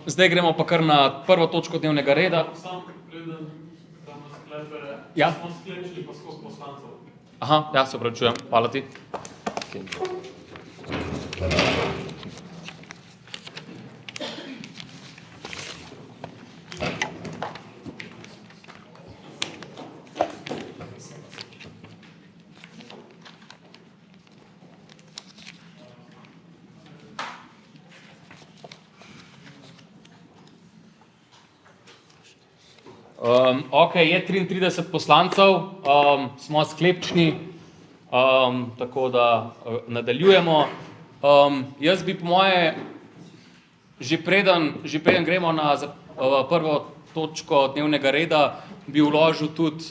Zdaj gremo pa kar na prvo točko dnevnega reda. Samo preden damo sklepe, Ja. smo sklepčili pa skozi poslancev. Aha, ja, se opravičujem, hvala ti. Ok, je 33 poslancev, smo sklepčni, tako da nadaljujemo. Jaz bi po moje, že preden gremo na prvo točko dnevnega reda, bi vložil tudi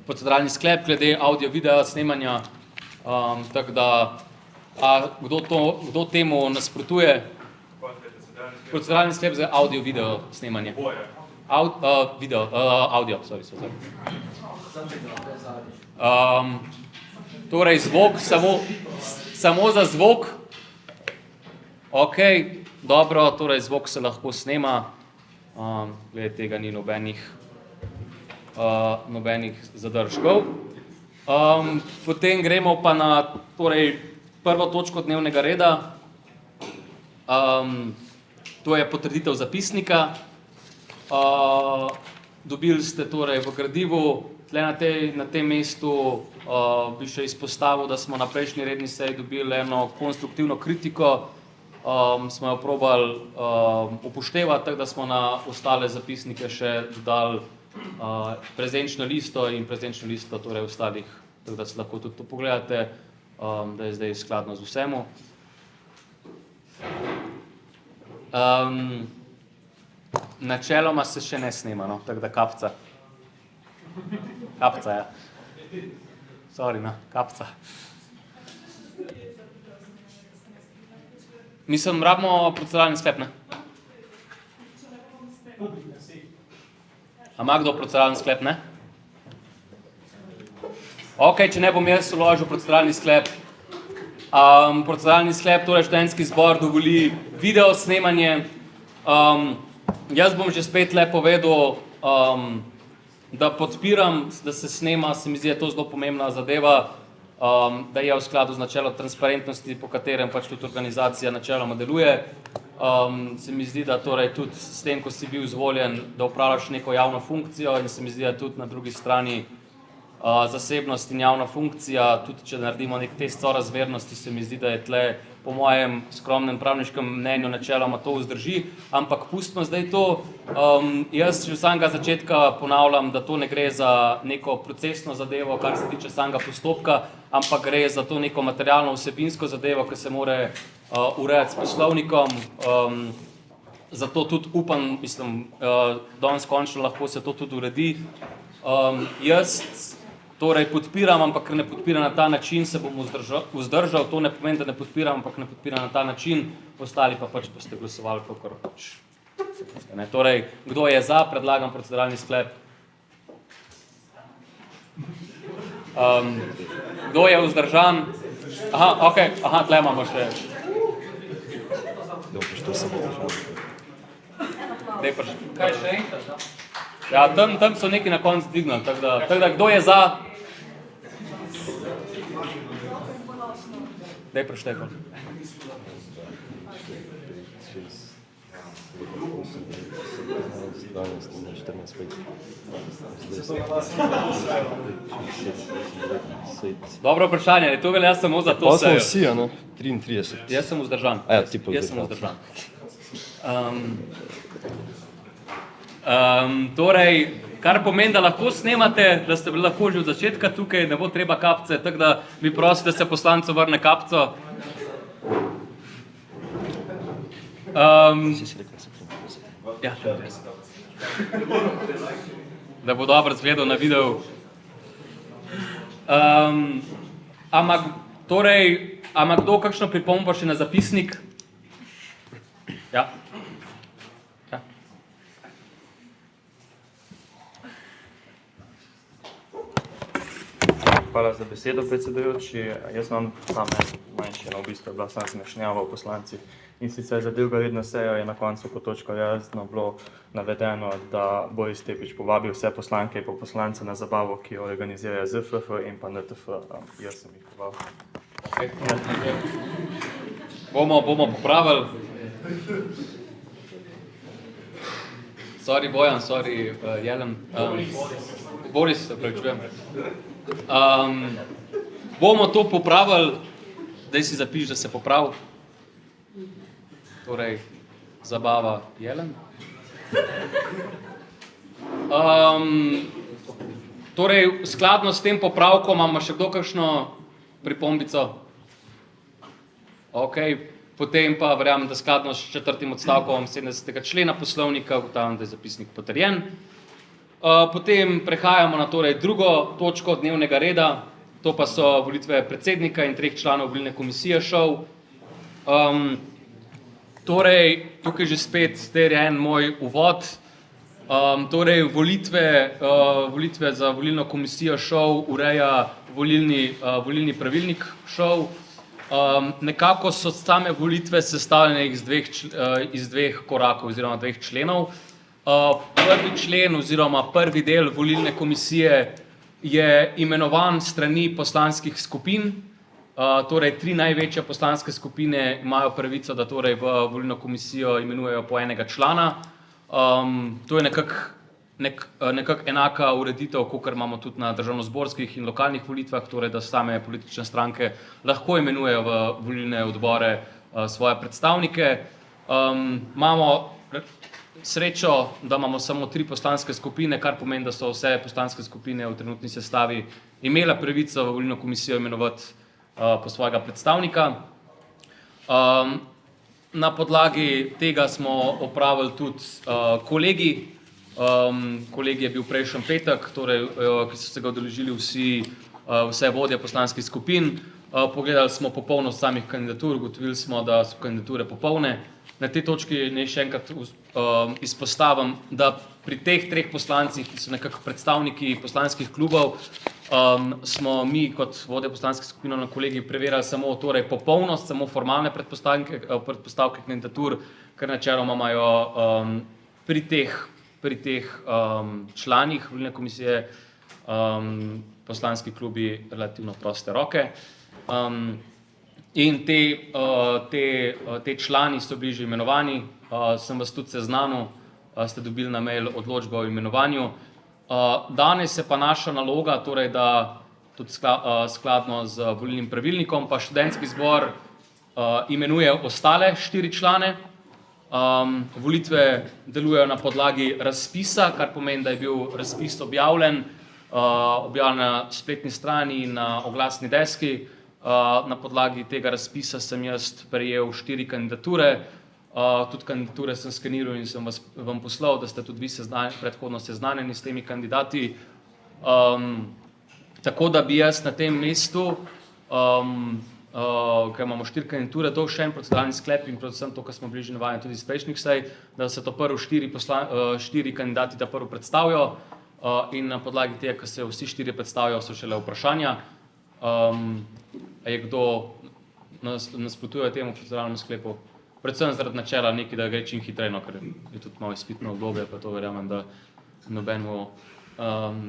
proceduralni sklep glede audio-video snemanja, tako da, kdo temu nasprotuje? Proceduralni sklep za audio-video snemanje. Audio, sorry. Torej zvok, samo za zvok. Ok, dobro, torej zvok se lahko snema. Glede tega ni nobenih zadržkov. Potem gremo pa na prvo točko dnevnega reda. To je potrditev zapisnika. Dobili ste torej v gradivu, tle na tem mestu bi še izpostavil, da smo na prejšnji redni seji dobili eno konstruktivno kritiko, smo jo probali upoštevati, tako da smo na ostale zapisnike še dodali prezenčno listo in prezenčno listo torej ostalih, tako da se lahko tudi to pogledate, da je zdaj skladno z vsemu. Načeloma se še ne snema, no, tako da kapca. Kapca, ja. Sorry, no, kapca. Mislim, rabimo proceduralni sklep, ne? A ima kdo proceduralni sklep, ne? Ok, če ne bom jaz vložil proceduralni sklep. Proceduralni sklep, torej študentski zbor dovoli video snemanje. Jaz bom že spet le povedal, da podpiram, da se snema, se mi zdi, da je to zelo pomembna zadeva, da je v skladu z načelom transparentnosti, po katerem pač tudi organizacija načeloma deluje. Se mi zdi, da torej tudi s tem, ko si bil izvoljen, da upravljaš neko javno funkcijo in se mi zdi, da tudi na drugi strani zasebnost in javna funkcija, tudi če naredimo nek test sorazmernosti, se mi zdi, da je tle po mojem skromnem pravniškem mnenju načeloma to vzdrži, ampak pustimo zdaj to. Jaz že od samega začetka ponavljam, da to ne gre za neko procesno zadevo, kar se tiče samega postopka, ampak gre za to neko materialno vsebinsko zadevo, ki se more urejati s poslovnikom. Zato tudi upam, mislim, danes končno lahko se to tudi uredi. Jaz torej podpiram, ampak ker ne podpiram na ta način, se bom vzdržal. To ne pomeni, da ne podpiram, ampak ne podpiram na ta način. Ostali pa pač boste glasovali, kakor pač se boste, ne. Torej, kdo je za, predlagam proceduralni sklep. Kdo je vzdržan? Aha, ok, tle imamo še. Kaj še enkrat? Ja, tam so neki na koncu dignali, tako da kdo je za? Daj preštekal. Dobro vprašanje, je to velja samo za to sejo? Pa smo vsi, a ne? 33. Jaz sem vzdržan. Jaz sem vzdržan. Torej, kar pomeni, da lahko snemate, da ste bili lahko že od začetka tukaj, ne bo treba kapce, tako da bi prosil, da se poslancu vrne kapco. Ja, da bo dobro zgledal na videu. Ama kdo kakšno pripombo še na zapisnik? Ja. Hvala za besedo, predsedujoči. Jaz imam same manj slovenščino, v bistvu je bila samo zmešnjava v poslanci. In sicer za drugo redno sejo je na koncu pod točko jasno bilo navedeno, da Boris Tepič povabil vse poslanke in poslance na zabavo, ki jo organizirajo ZFF in pa NTF. Jaz sem jih povabil. Bomo popravili. Sorry Bojan, sorry Jelen. Boris, se pravičujem. Bomo to popravili, daj si zapiš, da se popravi. Torej, zabava Jelen. Torej, skladno s tem popravkom, imamo še kdo kakšno pripombico? Ok, potem pa verjamem, da skladno s 4. odstavkom 70. člena poslovnika ugotavljam, da je zapisnik potrjen. Potem prehajamo na torej drugo točko dnevnega reda, to pa so volitve predsednika in 3 članov volilne komisije šov. Torej, tukaj že spet terja en moj uvod. Torej, volitve za volilno komisijo šov ureja volilni pravilnik šov. Nekako so same volitve sestavljene iz dveh korakov oziroma 2 členov. Prvi člen oziroma prvi del volilne komisije je imenovan strani poslanskih skupin. Torej, 3 največje poslanske skupine imajo pravico, da torej v volilno komisijo imenujejo po enega člana. To je nekako enaka ureditev, kakor imamo tudi na državnozborskih in lokalnih volitvah, torej da same politične stranke lahko imenujejo v volilne odbore svoje predstavnike. Imamo srečo, da imamo samo 3 poslanske skupine, kar pomeni, da so vse poslanske skupine v trenutni sestavi imele pravico v volilno komisijo imenovati po svojega predstavnika. Na podlagi tega smo opravili tudi kolegij. Kolegij je bil prejšnji petek, torej, ki so se ga udeležili vse vodje poslanskih skupin. Pogledali smo popolnost samih kandidatur, ugotovili smo, da so kandidature popolne. Na tej točki naj še enkrat izpostavim, da pri teh 3 poslancih, ki so nekako predstavniki poslanskih klubov, smo mi kot vodje poslanskih skupin na kolegiji preverjali samo torej popolnost, samo formalne predpostavke kandidatur, ker načeloma imajo pri teh članih volilne komisije poslanski klubi relativno proste roke. In te člani so bili že imenovani, sem vas tudi seznanil, ste dobili na mail odločbo o imenovanju. Danes je pa naša naloga, torej da tudi skladno z volilnim pravilnikom, pa študentski zbor imenuje ostale 4 člane. Volitve delujejo na podlagi razpisa, kar pomeni, da je bil razpis objavljen na spletni strani in na oglasni deski. Na podlagi tega razpisa sem jaz prejel 4 kandidature. Tudi kandidature sem skeniral in sem vam poslal, da ste tudi vi predhodno seznanjeni s temi kandidati. Tako da bi jaz na tem mestu, ker imamo 4 kandidature, to še en proceduralni sklep in predvsem to, kar smo bili že navajeni tudi iz prejšnjih sej, da se to prvo 4 kandidati da prvo predstavijo in na podlagi tega, ko se vsi 4 predstavijo, so šele vprašanja. Je kdo nasprotuje temu proceduralnemu sklepu? Predvsem zaradi načela nekaj, da gre čim hitreje, ker je tudi malo izpitno obdobje, pa to verjamem, da nobenemu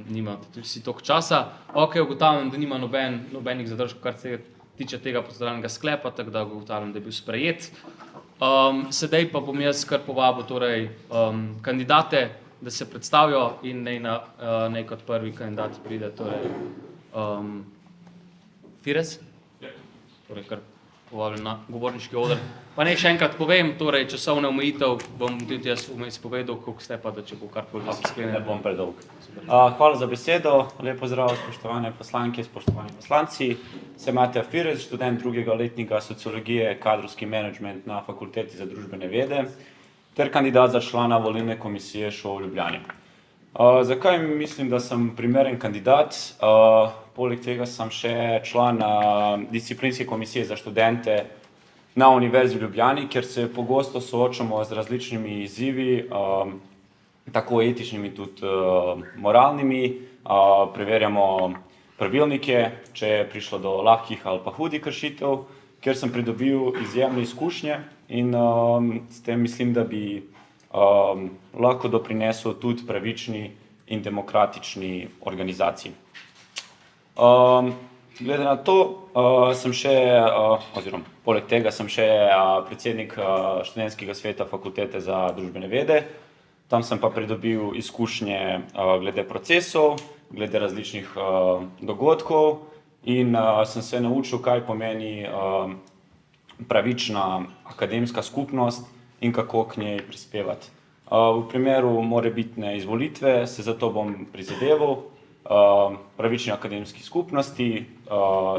nima vsi toliko časa. Ok, ugotavljam, da nima nobenih zadržkov, kar se tiče tega proceduralnega sklepa, tako da ugotavljam, da je bil sprejet. Sedaj pa bom jaz kar povabil torej kandidate, da se predstavijo in naj kot prvi kandidat pride torej Firez, torej kar povabljen na govorniški oder. Pa naj še enkrat povem, torej časovne omejitev bom tudi jaz vmes povedal, koliko ste pa, da če bo karkoli se sklenilo. Ne bom predolg. Hvala za besedo, lep pozdrav spoštovane poslanke, spoštovani poslanci. Sem Matija Firez, študent 2. letnika sociologije, kadrovski menedžment na Fakulteti za družbene vede ter kandidat za člana volilne komisije ŠOU v Ljubljani. Zakaj mislim, da sem primeren kandidat? Poleg tega sem še član disciplinske komisije za študente na Univerzi v Ljubljani, kjer se pogosto soočamo z različnimi izzivi, tako etičnimi, tudi moralnimi. Preverjamo pravilnike, če je prišlo do lahkih ali pa hudih kršitev, kjer sem pridobil izjemne izkušnje in s tem mislim, da bi lahko doprinesel tudi pravični in demokratični organizaciji. Glede na to, sem še, oziroma poleg tega sem še predsednik študentskega sveta Fakultete za družbene vede. Tam sem pa pridobil izkušnje glede procesov, glede različnih dogodkov in sem se naučil, kaj pomeni pravična akademska skupnost in kako k njej prispevati. V primeru morebitne izvolitve se zato bom prizadeval pravični akademski skupnosti,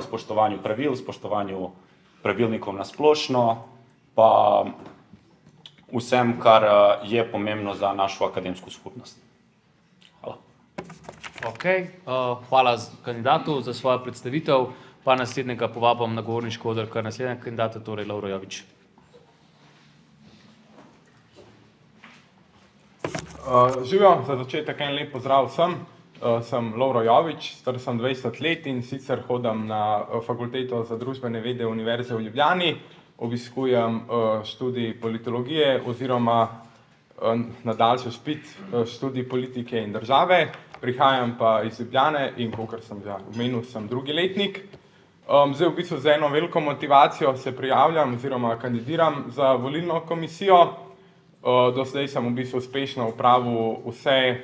spoštovanju pravil, spoštovanju pravilnikov na splošno, pa vsem, kar je pomembno za našo akademsko skupnost. Hvala. Okay. Hvala kandidatu za svojo predstavitev, pa naslednjega povabim na govorniški oder, kar naslednjega kandidata, torej Lovro Jović. Živijo, za začetek en lep pozdrav vsem. Sem Lovro Jović, star sem 20 let in sicer hodim na Fakulteto za družbene vede Univerze v Ljubljani. Obiskujem študij politologije oziroma nadaljši izpit študij politike in države. Prihajam pa iz Ljubljane in, kakor sem že omenil, sem drugi letnik. Zdaj v bistvu z eno veliko motivacijo se prijavljam oziroma kandidiram za volilno komisijo. Do zdaj sem v bistvu uspešno opravil vse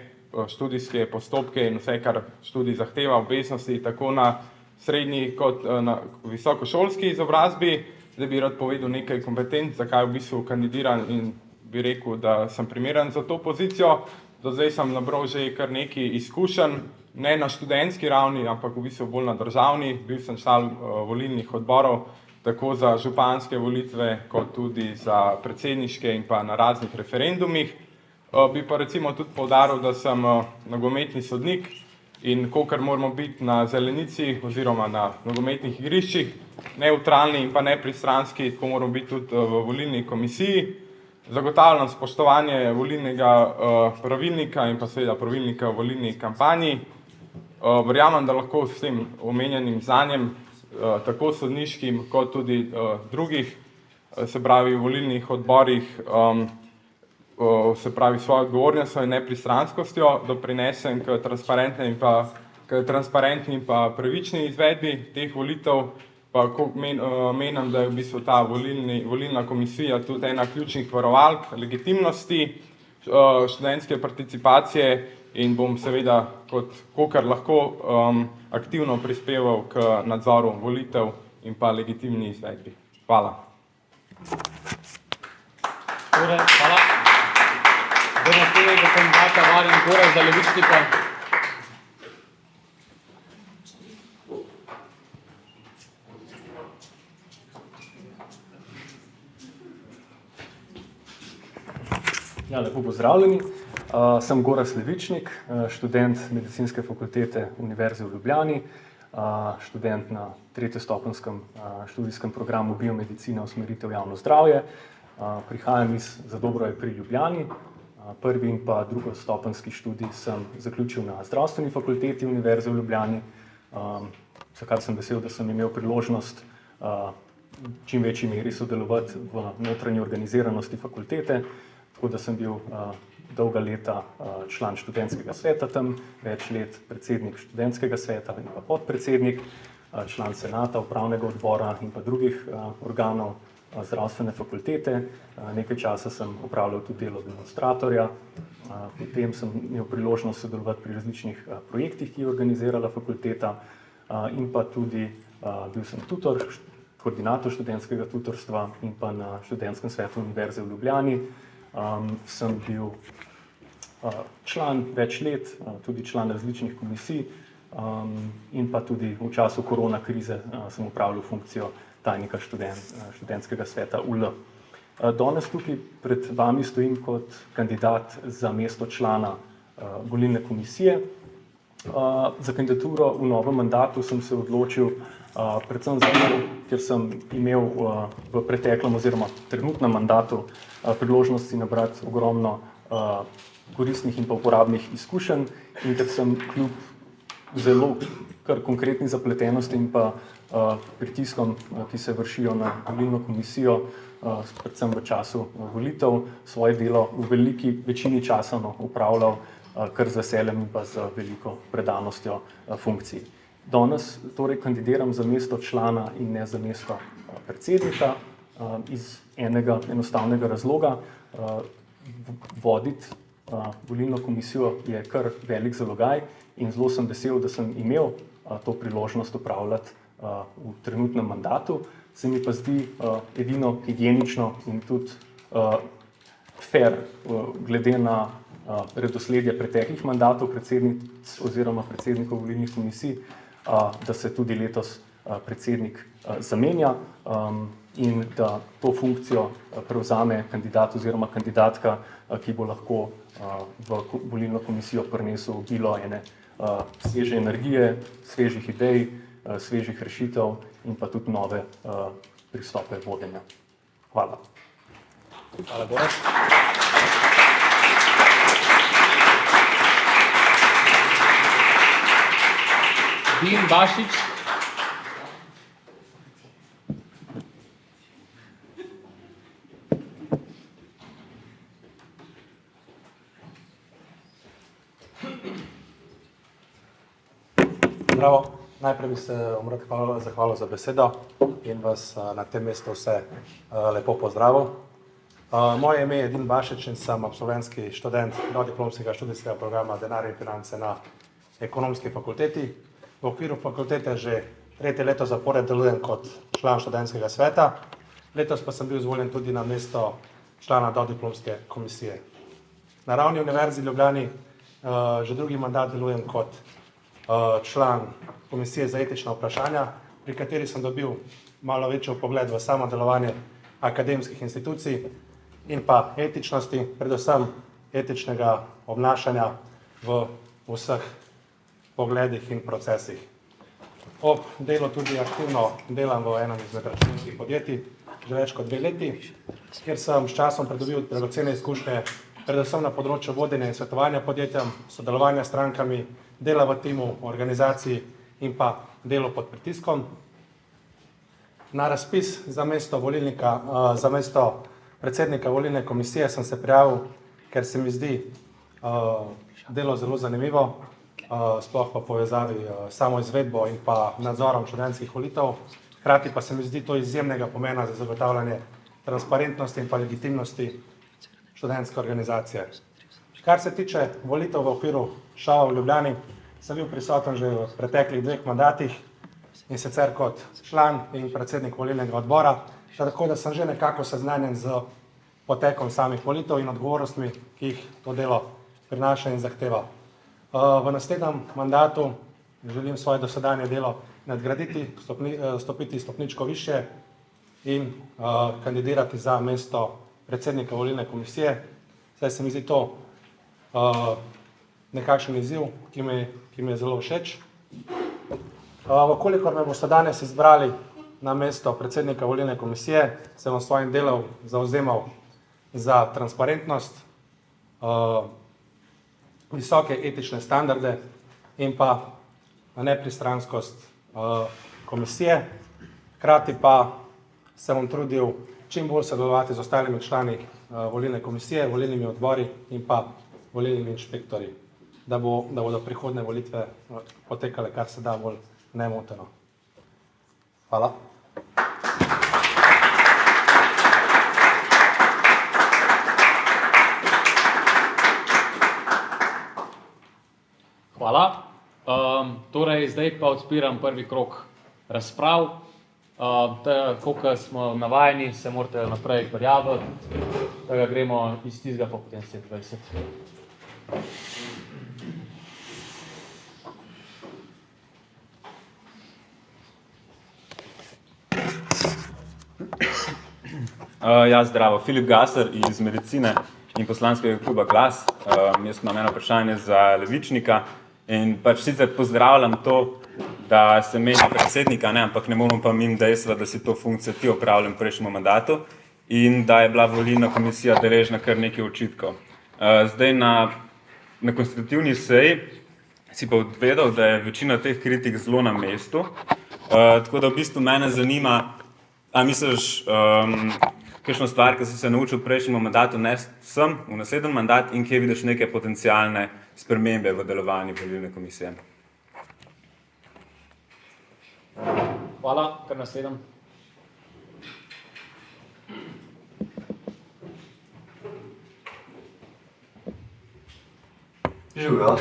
študijske postopke in vse, kar študij zahteva, obveznosti, tako na srednji kot na visokošolski izobrazbi. Zdaj bi rad povedal nekaj kompetenc, zakaj v bistvu kandidiram in bi rekel, da sem primeren za to pozicijo. Do zdaj sem nabral že kar nekaj izkušenj, ne na študentski ravni, ampak v bistvu bolj na državni. Bil sem član volilnih odborov, tako za županske volitve, kot tudi za predsedniške in pa na raznih referendumih. Bi pa recimo tudi poudaril, da sem nogometni sodnik in kolikor moramo biti na zelenici oziroma na nogometnih igriščih, nevtralni in pa nepristranski, tako moramo biti tudi v volilni komisiji. Zagotavljam spoštovanje volilnega pravilnika in pa seveda pravilnika v volilni kampanji. Verjamem, da lahko s tem omenjenim znanjem, tako sodniškim kot tudi drugih, se pravi v volilnih odborih, se pravi svojo odgovornostjo in nepristranskostjo doprinesem k transparentni in pa pravični izvedbi teh volitev. Pa menim, da je v bistvu ta volilna komisija tudi ena ključnih varovalk legitimnosti študentske participacije in bom seveda kolikor lahko aktivno prispeval k nadzoru volitev in pa legitimni izvedbi. Hvala. Torej, hvala. Zdaj naslednjega kandidata valim Gorazda za Levičnika. Ja, lepo pozdravljeni. Sem Gorazd Levičnik, študent Medicinske fakultete Univerze v Ljubljani, študent na tretjestopenskem študijskem programu biomedicina usmeritev javno zdravje. Prihajam iz Zadobroje pri Ljubljani. Prvi in pa drugostopenski študij sem zaključil na Zdravstveni fakulteti Univerze v Ljubljani, za kar sem vesel, da sem imel priložnost čim večji meri sodelovati v notranji organiziranosti fakultete, tako da sem bil dolga leta član študentskega sveta tam, več let predsednik študentskega sveta in pa podpredsednik, član senata, upravnega odbora in pa drugih organov zdravstvene fakultete. Nekaj časa sem opravljal tudi delo demonstratorja, potem sem imel priložnost sodelovati pri različnih projektih, ki je organizirala fakulteta in pa tudi bil sem tutor, koordinator študentskega tutorstva in pa na študentskem svetu Univerze v Ljubljani. Sem bil član več let, tudi član različnih komisij in pa tudi v času korona krize sem opravljal funkcijo tajnika študentskega sveta UL. Danes tukaj pred vami stojim kot kandidat za mesto člana volilne komisije. Za kandidaturo v novem mandatu sem se odločil predvsem zato, ker sem imel v preteklem oziroma trenutnem mandatu priložnosti nabrati ogromno koristnih in pa uporabnih izkušenj in ker sem kljub zelo kar konkretni zapletenosti in pa pritiskom, ki se vršijo na volilno komisijo, predvsem v času volitev, svoje delo v veliki večini časa upravljal kar z veseljem in pa z veliko predanostjo funkciji. Danes torej kandidiram za mesto člana in ne za mesto predsednika iz enega enostavnega razloga. Voditi volilno komisijo je kar velik zalogaj in zelo sem vesel, da sem imel to priložnost upravljati v trenutnem mandatu. Se mi pa zdi edino higienično in tudi fair glede na redosledje preteklih mandatov predsednic oziroma predsednikov volilnih komisij, da se tudi letos predsednik zamenja in da to funkcijo prevzame kandidat oziroma kandidatka, ki bo lahko v volilno komisijo prinesel obilo ene sveže energije, svežih idej, svežih rešitev in pa tudi nove pristope vodenja. Hvala. Hvala, Boris. Dean Bašić. Zdravo. Najprej bi se vam rad zahvalil za besedo in vas na tem mestu vse lepo pozdravil. Moje ime je Dean Bašić in sem absolventski študent dodiplomskega študijskega programa Denar in finance na Ekonomski fakulteti. V okviru fakultete že 3. leto zapored delujem kot član študentskega sveta. Letos pa sem bil izvoljen tudi na mesto člana dodiplomske komisije. Na ravni Univerzi v Ljubljani že drugi mandat delujem kot član Komisije za etična vprašanja, pri kateri sem dobil malo večji vpogled v samo delovanje akademskih institucij in pa etičnosti, predvsem etičnega obnašanja v vseh pogledih in procesih. Ob delu tudi aktivno delam v enem izmed računskih podjetij že več kot 2 leti, kjer sem s časom pridobil dragocene izkušnje, predvsem na področju vodenja in svetovanja podjetjem, sodelovanja s strankami, dela v timu, organizaciji in pa delo pod pritiskom. Na razpis za mesto predsednika volilne komisije sem se prijavil, ker se mi zdi delo zelo zanimivo, sploh pa povezavi samo izvedbo in pa nadzorom študentskih volitev. Hkrati pa se mi zdi to izjemnega pomena za zagotavljanje transparentnosti in pa legitimnosti študentske organizacije. Kar se tiče volitev v okviru ŠAO v Ljubljani, sem bil prisoten že v preteklih 2 mandatih in sicer kot član in predsednik volilnega odbora, tako da sem že nekako seznanjen z potekom samih volitev in odgovornostmi, ki jih to delo prinaša in zahteva. V naslednjem mandatu želim svoje dosedanje delo nadgraditi, stopiti stopničko višje in kandidirati za mesto predsednika volilne komisije. Saj se mi zdi to nekakšen izziv, ki mi je zelo všeč. Vkolikor me boste danes izbrali na mesto predsednika volilne komisije, se bom s svojim delom zavzemal za transparentnost, visoke etične standarde in pa nepristranskost komisije. Hkrati pa se bom trudil čim bolj sodelovati z ostalimi člani volilne komisije, volilnimi odbori in pa volilnimi inšpektorji, da bodo prihodnje volitve potekale kar se da bolj nemoteno. Hvala. Hvala. Torej, zdaj pa odpiram prvi krog razprav. Koliko smo navajeni, se morate naprej prijaviti, da gremo iz tistega pa potem 27. Ja, zdravo. Filip Gasar iz Medicine in poslanskega kluba Glas. Jaz imam eno vprašanje za Levičnika in pač sicer pozdravljam to, da se meni predsednika, ampak ne morem pa mimo dejstva, da si to funkcijo ti opravljam v prejšnjem mandatu in da je bila volilna komisija deležna kar nekaj očitkov. Zdaj na konstitutivni seji si pa odvedel, da je večina teh kritik zelo na mestu. Tako da v bistvu mene zanima, a misliš, kakšno stvar, ki si se naučil v prejšnjem mandatu, vnesti sem v naslednji mandat in kje vidiš neke potencialne spremembe v delovanju volilne komisije? Hvala, kar naslednjem. Živijo,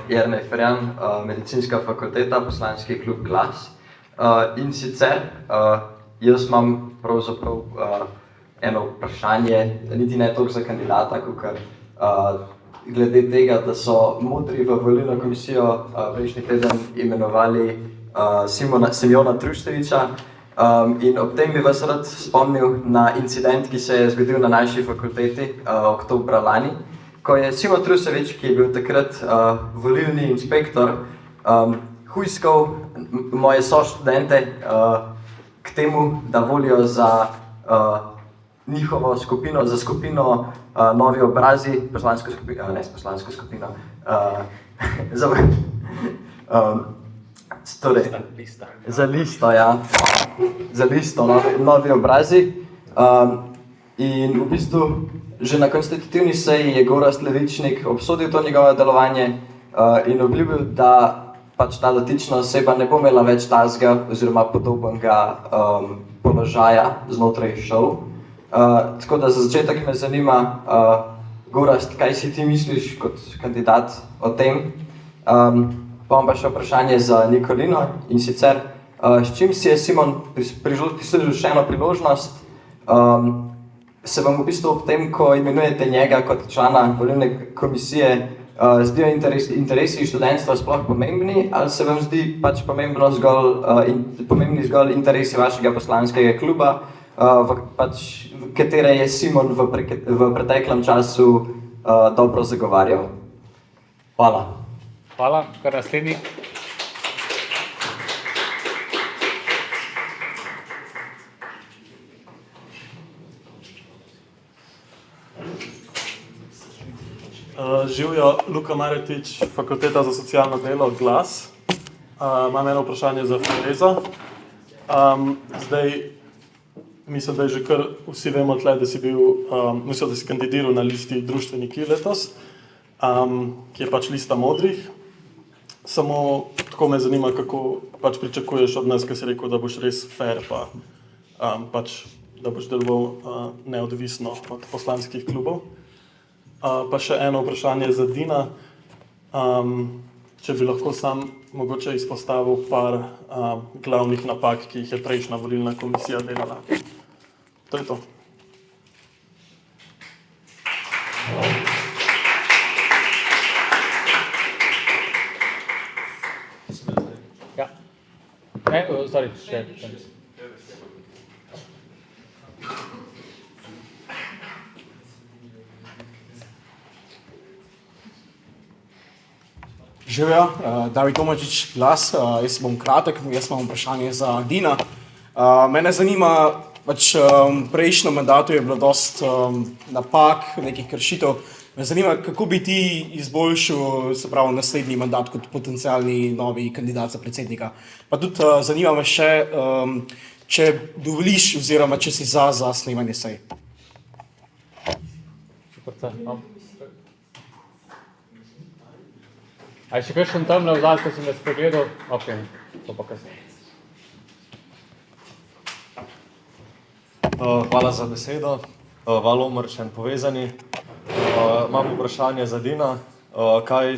Jernej Ferjan, medicinska fakulteta, poslanski klub Glas. In sicer, jaz imam pravzaprav eno vprašanje, niti ne toliko za kandidata, kakor glede tega, da so modri v volilno komisijo prejšnji teden imenovali Simona Trušteviča. In ob tem bi vas rad spomnil na incident, ki se je zgodil na naši fakulteti oktobra lani, ko je Simon Truštevič, ki je bil takrat volilni inšpektor, hujskal moje soštudente k temu, da volijo za njihovo skupino, za skupino Novi obrazi, poslansko skupino, ne s poslansko skupino, za listo, ja, za listo Novi obrazi. In v bistvu že na konstitutivni seji je Gorazd Levičnik obsodil to njegovo delovanje in obljubil, da pač ta dotična oseba ne bo imela več tazga oziroma podobnega položaja znotraj šov. Tako da za začetek me zanima, Gorazd, kaj si ti misliš kot kandidat o tem? Pa imam pa še vprašanje za Nikolino, in sicer, s čim si je Simon prislužil še eno priložnost? Se vam v bistvu ob tem, ko imenujete njega kot člana volilne komisije, zdijo interesi študentstva sploh pomembni, ali se vam zdi pač pomembni zgolj interesi vašega poslanskega kluba, katere je Simon v preteklem času dobro zagovarjal? Hvala. Hvala, kar naslednji. Živijo, Luka Maretič, Fakulteta za socialno delo, Glas. Imam eno vprašanje za Fereza. Zdaj, mislim, da je že kar vsi vemo tle, da si bil, mislim, da si kandidiral na listi Društveniki letos, ki je pač lista modrih. Samo tako me zanima, kako pač pričakuješ od nas, ker si rekel, da boš res fair, pa pač, da boš deloval neodvisno od poslanskih klubov. Pa še eno vprašanje za Dina, če bi lahko sam mogoče izpostavil par glavnih napak, ki jih je prejšnja volilna komisija delala. To je to. Ja. Ne, sorry, še. Živijo, David Tomačič, Glas. Jaz bom kratek, jaz imam vprašanje za Dina. Mene zanima, pač v prejšnjem mandatu je bilo dost napak, nekih kršitev. Me zanima, kako bi ti izboljšal, se pravi, naslednji mandat kot potencialni novi kandidat za predsednika. Pa tudi zanima me še, če dovoliš oziroma če si za snemanje sej. A je še kakšen tamle vzad, ko sem ga spregledal? Ok, to pa kasneje. Hvala za besedo. Valomar, še povezani. Imam vprašanje za Dina. Kaj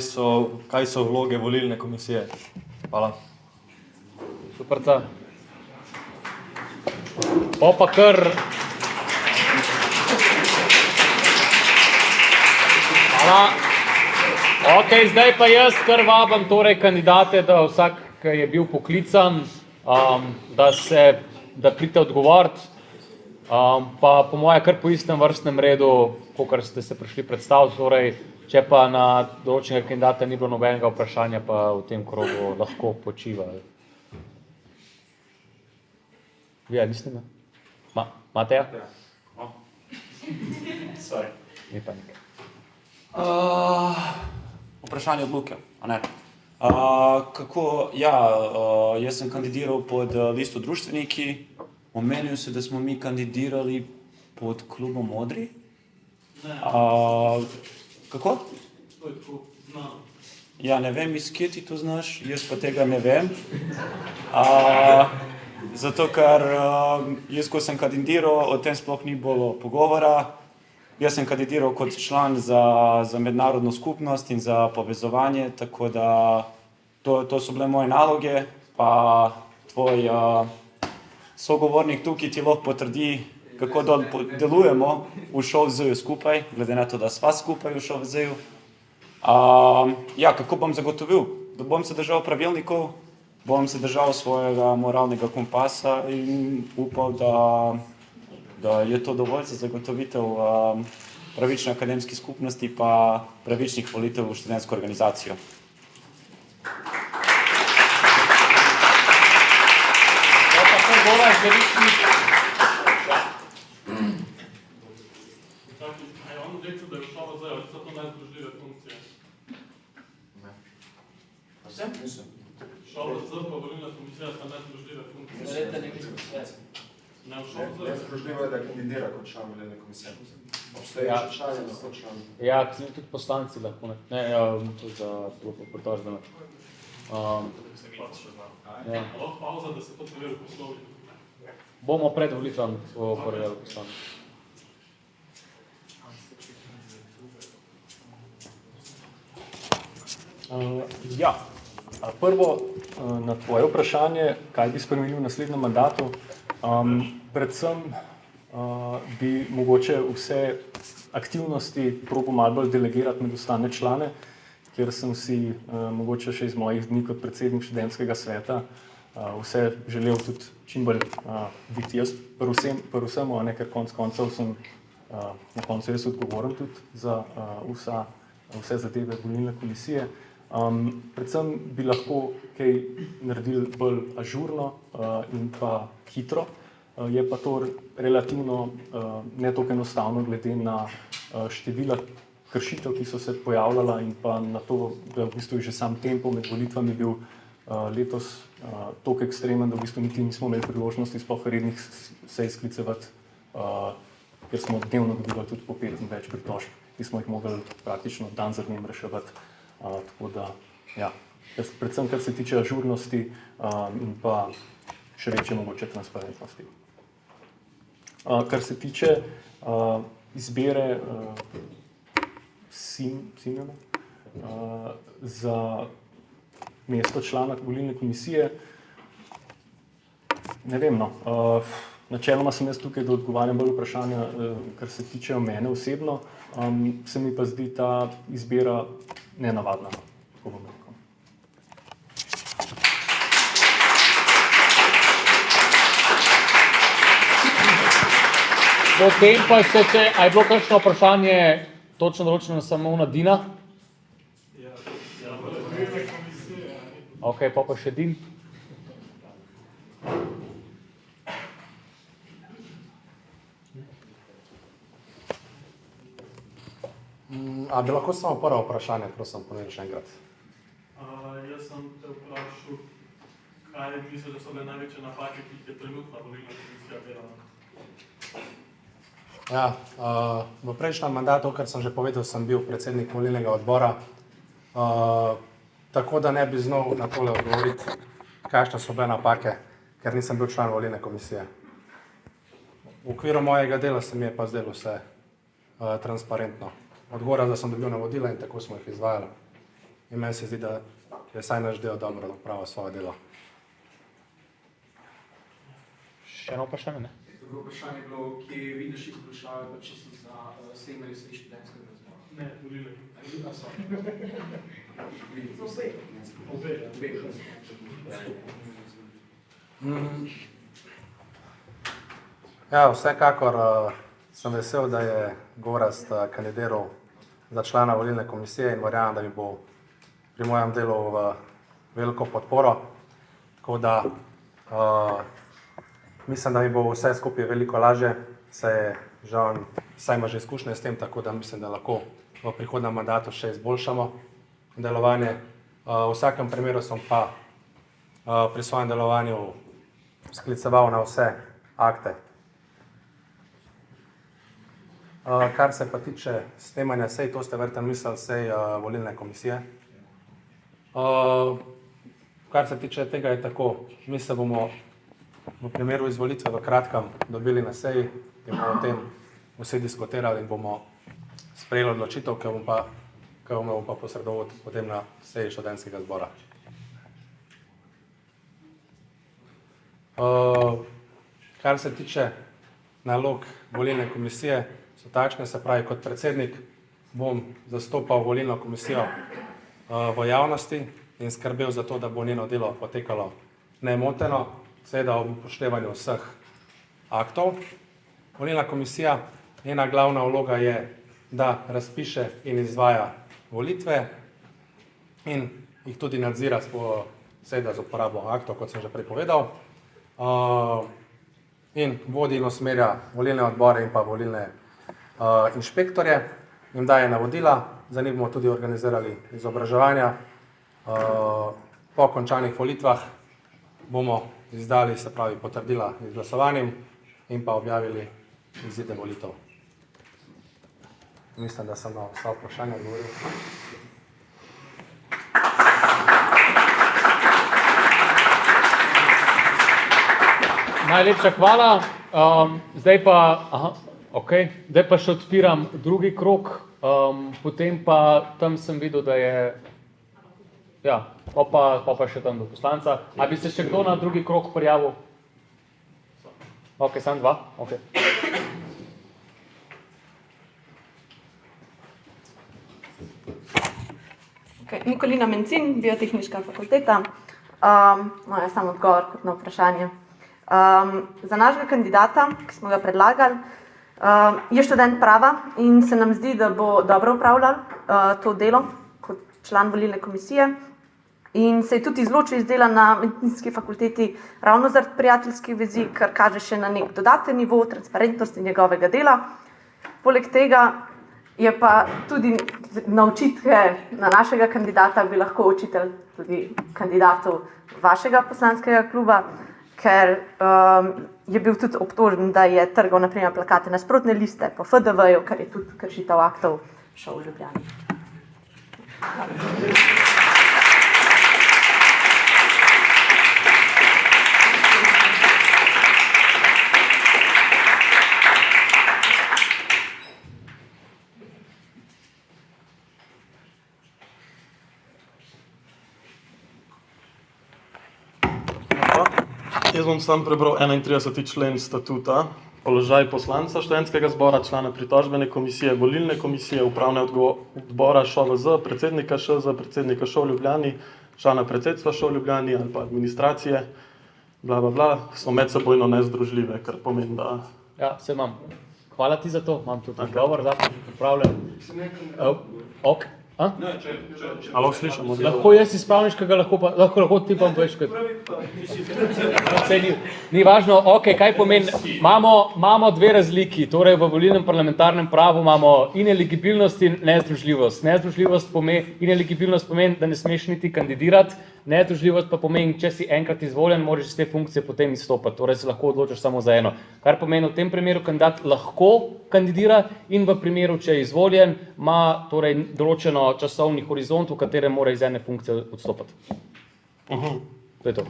so vloge volilne komisije? Hvala. Superca. Pa kar... Hvala. Ok, zdaj pa jaz kar vabam torej kandidate, da vsak, ki je bil poklican, da pride odgovoriti. Pa po moje kar po istem vrstnem redu, kakor ste se prišli predstaviti, torej, če pa na določenega kandidata ni bilo nobenega vprašanja, pa v tem krogu lahko počiva. Vi, ali niste me? Mateja? Sorry. Ni pa nekaj. Vprašanje od Luke, a ne? Jaz sem kandidiral pod listo Društveniki. Omenil se, da smo mi kandidirali pod klubom Modri. Kako? To je tako znano. Ja, ne vem, iz kje ti to znaš, jaz pa tega ne vem. Zato, ker jaz, ko sem kandidiral, o tem sploh ni bilo pogovora. Jaz sem kandidiral kot član za mednarodno skupnost in za povezovanje, tako da to so bile moje naloge, pa tvoj sogovornik tukaj ti lahko potrdi, kako delujemo v ŠOVZ-ju skupaj, glede na to, da sva skupaj v ŠOVZ-ju. Kako bom zagotovil? Da bom se držal pravilnikov, bom se držal svojega moralnega kompasa in upal, da je to dovolj za zagotovitev pravične akademske skupnosti pa pravičnih volitev v študentsko organizacijo. ŠOVZ pa volilna komisija sta nezdružljive funkcije. Ne v ŠOVZ. Nezdružljivo je, da kandidira kot član volilne komisije. Obstoječi član je lahko član. Ja, tudi poslanci lahko, ne, to za pritožbeno. Lahko pauza, da se to preveri v poslovniku. Bomo pred volitvami to preverili v poslovniku. Prvo, na tvoje vprašanje, kaj bi spremenil v naslednjem mandatu, predvsem bi mogoče vse aktivnosti probal malo bolj delegirati med ostale člane, kjer sem si mogoče še iz mojih dni kot predsednik študentskega sveta vse želel tudi čim bolj biti jaz pri vsemu, ker konec koncev sem na koncu jaz odgovoren tudi za vse zadeve volilne komisije. Predvsem bi lahko kaj naredili bolj ažurno in pa hitro, je pa to relativno ne toliko enostavno glede na števila kršitev, ki so se pojavljala in pa na to, da v bistvu že sam tempo med volitvami bil letos toliko ekstremen, da v bistvu niti nismo imeli priložnosti sploh rednih sej sklicevati, ker smo dnevno dobivali tudi po 5 in več pritožb, ki smo jih mogli praktično dan za dnem reševati. Tako da, ja, predvsem kar se tiče ažurnosti in pa še večje mogoče transparentnosti. Kar se tiče izbire Simona za mesto člana volilne komisije, ne vem, načeloma sem jaz tukaj, da odgovarjam bolj vprašanja, kar se tiče mene osebno, se mi pa zdi ta izbira nenavadna, tako bom rekel. Potem pa še, a je bilo kakšno vprašanje točno določeno samo na Dina? Ok, pa še Din. A bi lahko samo prvo vprašanje, prosim, ponovim še enkrat. Jaz sem te vprašal, kaj misliš, da so bile največje napake, ki jih je trenutna volilna komisija delala? Ja, v prejšnjem mandatu, kar sem že povedal, sem bil predsednik volilnega odbora, tako da ne bi znal na tole odgovoriti, kakšne so bile napake, ker nisem bil član volilne komisije. V okviru mojega dela se mi je pa zdelo vse transparentno. Odgovora, da sem dobil navodila in tako smo jih izvajali. In meni se zdi, da je vsaj naš del dobro opravil svoje delo. Še eno vprašanje, ne? Drugo vprašanje je bilo, kje vidiš izboljšave pa čisto za snemanje sredi študentskega zbora? Ne, volilne. Ja, vsekakor sem vesel, da je Gorazd kandidiral za člana volilne komisije in verjamem, da mi bo pri mojem delu v veliko podporo. Tako da mislim, da mi bo vse skupaj veliko lažje, saj ima že izkušnje s tem, tako da mislim, da lahko v prihodnjem mandatu še izboljšamo delovanje. V vsakem primeru sem pa pri svojem delovanju skliceval na vse akte. Kar se pa tiče snemanja sej, to ste verjetno mislili sej volilne komisije. Kar se tiče tega je tako, mi se bomo v primeru izvolitve v kratkem dobili na seji in bomo o tem vsi diskutirali in bomo sprejeli odločitev, ki bomo pa posredoval potem na seji študentskega zbora. Kar se tiče nalog volilne komisije, so takšne, se pravi, kot predsednik bom zastopal volilno komisijo v javnosti in skrbel za to, da bo njeno delo potekalo nemoteno, seveda ob upoštevanju vseh aktov. Volilna komisija, njena glavna vloga je, da razpiše in izvaja volitve in jih tudi nadzira seveda z uporabo aktov, kot sem že prej povedal. In vodi in usmerja volilne odbore in pa volilne inšpektorje, jim daje navodila, za njih bomo tudi organizirali izobraževanja. Po končanih volitvah bomo izdali, se pravi, potrdila izglasovanim in pa objavili izide volitev. Mislim, da sem na vsa vprašanja odgovoril. Najlepša hvala. Zdaj pa še odpiram drugi krog, potem pa tam sem videl, da je, pa še tam do poslanca. A bi se še kdo na drugi krog prijavil? Ok, samo dva? Ok. Nikolina Mencin, Biotehniška fakulteta. Jaz sam odgovor kot na vprašanje. Za našega kandidata, ki smo ga predlagali, je študent prava in se nam zdi, da bo dobro upravljal to delo kot član volilne komisije in se je tudi izločil iz dela na medicinski fakulteti ravno zaradi prijateljskih vezi, kar kaže še na nek dodaten nivo transparentnosti njegovega dela. Poleg tega je pa tudi na očitke na našega kandidata bi lahko učitelj tudi kandidatu vašega poslanskega kluba, ker je bil tudi obtožen, da je trgal na primer plakate nasprotne liste po FDV-ju, kar je tudi kršitev aktov šel v Ljubljani. Jaz bom sam prebral 31. člen statuta. Položaj poslanca študentskega zbora, člana pritožbene komisije, volilne komisije, upravne odbora ŠOVZ, predsednika ŠZ, predsednika ŠOV v Ljubljani, člana predsedstva ŠOV v Ljubljani ali pa administracije, so medsebojno nezdružljive, kar pomeni, da... Ja, se imam. Hvala ti za to, imam tudi odgovor, da pripravljam. Ok. Ali lahko slišamo? Lahko jaz izpravniš, kaj ga lahko ti pa poveš, kaj... Ni važno, ok, kaj pomeni, imamo dve razliki, torej v volilnem parlamentarnem pravu imamo ineligibilnost in nezdružljivost. Nezdružljivost pomeni, ineligibilnost pomeni, da ne smeš niti kandidirati, nezdružljivost pa pomeni, če si enkrat izvoljen, moraš iz te funkcije potem izstopati, torej se lahko odločiš samo za eno. Kar pomeni, v tem primeru kandidat lahko kandidira in v primeru, če je izvoljen, ima torej določeno časovni horizont, v katerem mora iz ene funkcije odstopati. To je to.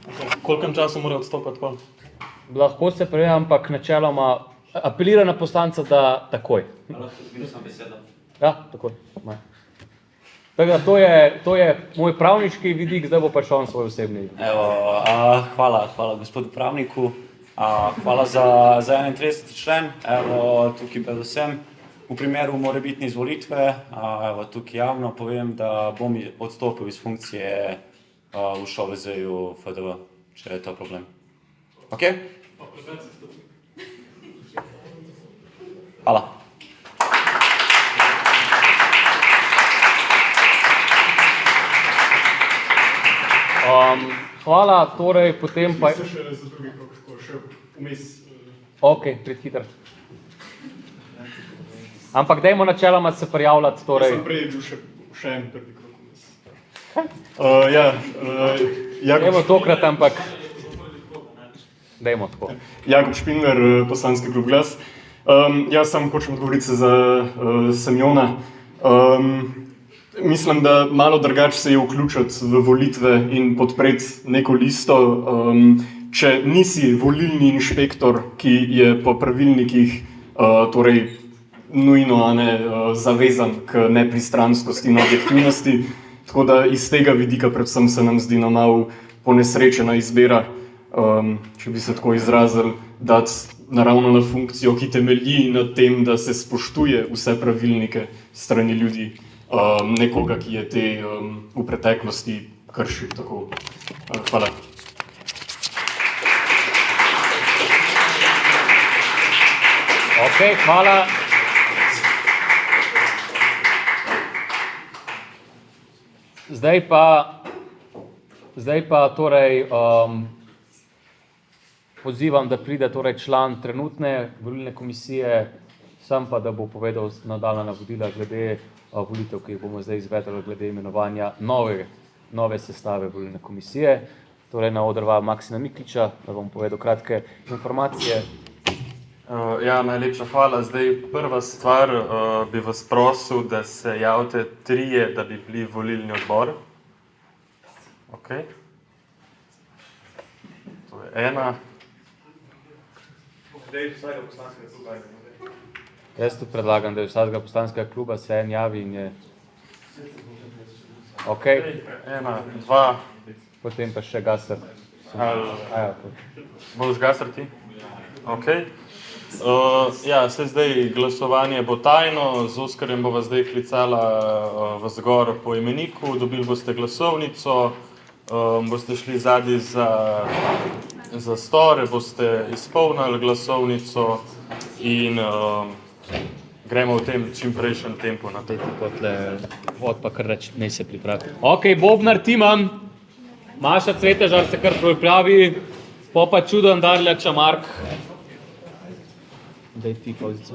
V kolikem času mora odstopati pa? Lahko se prej, ampak načeloma apelira na poslanca, da takoj. Ja, takoj. Tako da to je moj pravniški vidik, zdaj bo pa šel svoj osebni. Hvala gospodu pravniku. Hvala za 31. člen. Tukaj predvsem v primeru morebitne izvolitve, tukaj javno povem, da bom odstopil iz funkcije v ŠOVZ-ju FDV, če je to problem. Ok? Hvala. Hvala, torej potem pa... Se še za drugi krok, ko še vmes... Ok, prehiter. Ampak dajmo načeloma se prijavljati, torej... Jaz sem prej bil še en prvi krok vmes. Dajmo tokrat, ampak dajmo tako. Jakub Špingler, poslanski klub Glas. Jaz sam hočem odgovoriti za Semjona. Mislim, da malo drugače se je vključiti v volitve in podpreti neko listo, če nisi volilni inšpektor, ki je po pravilnikih torej nujno zavezan k nepristranskosti in objektivnosti. Tako da iz tega vidika predvsem se nam zdi malo ponesrečena izbira, če bi se tako izrazili, dati naravno na funkcijo, ki temelji na tem, da se spoštuje vse pravilnike strani ljudi, nekoga, ki je te v preteklosti kršil. Tako. Hvala. Ok, hvala. Zdaj pa torej pozivam, da pride torej član trenutne volilne komisije, sam pa da bo povedal nadaljnja navodila glede volitev, ki jih bomo zdaj izvedli glede imenovanja nove sestave volilne komisije. Torej na oder vabim Maksima Mikliča, da bom povedal kratke informacije. Ja, najlepša hvala. Zdaj prva stvar, bi vas prosil, da se javite trije, da bi bili volilni odbor. Ok. To je ena. Jaz tudi predlagam, da je vsakega poslanskega kluba se en javi in je... Ok. Ena, dva. Potem pa še Gaser. Boš Gaser ti? Ok. Ja, zdaj glasovanje bo tajno, z Oskarjem bova zdaj klicala vas gor po imeniku, dobili boste glasovnico, boste šli zadaj za store, boste izpolnili glasovnico in gremo v tem čimprejšem tempu na to. Vod pa kar reči, naj se pripravi. Ok, Bobnar Timan, Maša Cvetežar se kar pripravi, pa Čudan Darlja Čamark. Daj ti pozico.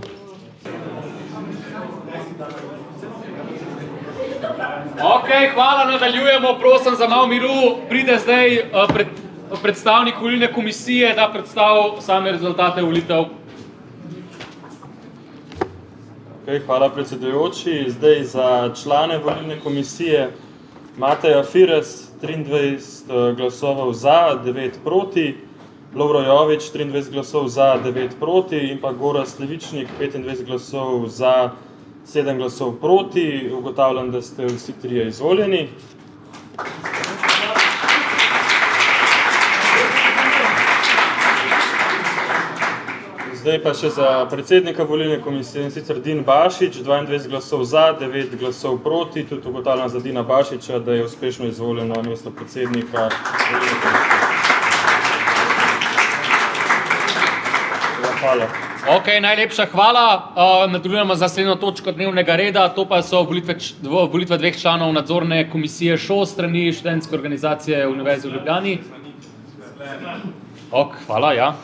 Ok, hvala, nadaljujemo, prosim za malo miru. Pride zdaj predstavnik volilne komisije, da predstavi same rezultate volitev. Ok, hvala predsedujoči. Zdaj za člane volilne komisije Mateja Fires, 23 glasov za, 9 proti. Lovro Jovič, 23 glasov za, 9 proti in pa Gorazd Levičnik, 25 glasov za, 7 glasov proti. Ugotavljam, da ste vsi trije izvoljeni. Zdaj pa še za predsednika volilne komisije, in sicer Din Bašič, 22 glasov za, 9 glasov proti. Tudi ugotavljam za Dina Bašiča, da je uspešno izvoljen na mesto predsednika volilne komisije. Hvala. Ok, najlepša hvala. Nadaljujemo z naslednjo točko dnevnega reda, to pa so volitve dveh članov nadzorne komisije ŠO strani študentske organizacije Univerze v Ljubljani. Ok, hvala, ja.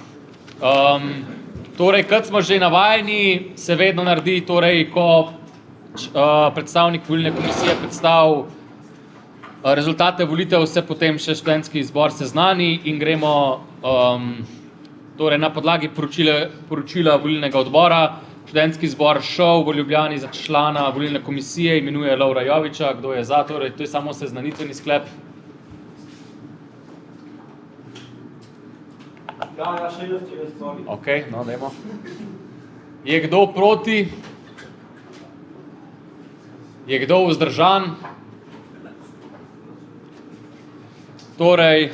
Torej, kot smo že navajeni, se vedno naredi, torej, ko predstavnik volilne komisije predstavi rezultate volitev, se potem še študentski zbor seznani in gremo torej na podlagi poročila volilnega odbora. Študentski zbor ŠO v Ljubljani za člana volilne komisije imenuje Lovra Joviča. Kdo je za? Torej, to je samo seznanitveni sklep. Ok, no, dajmo. Je kdo proti? Je kdo vzdržan? Torej,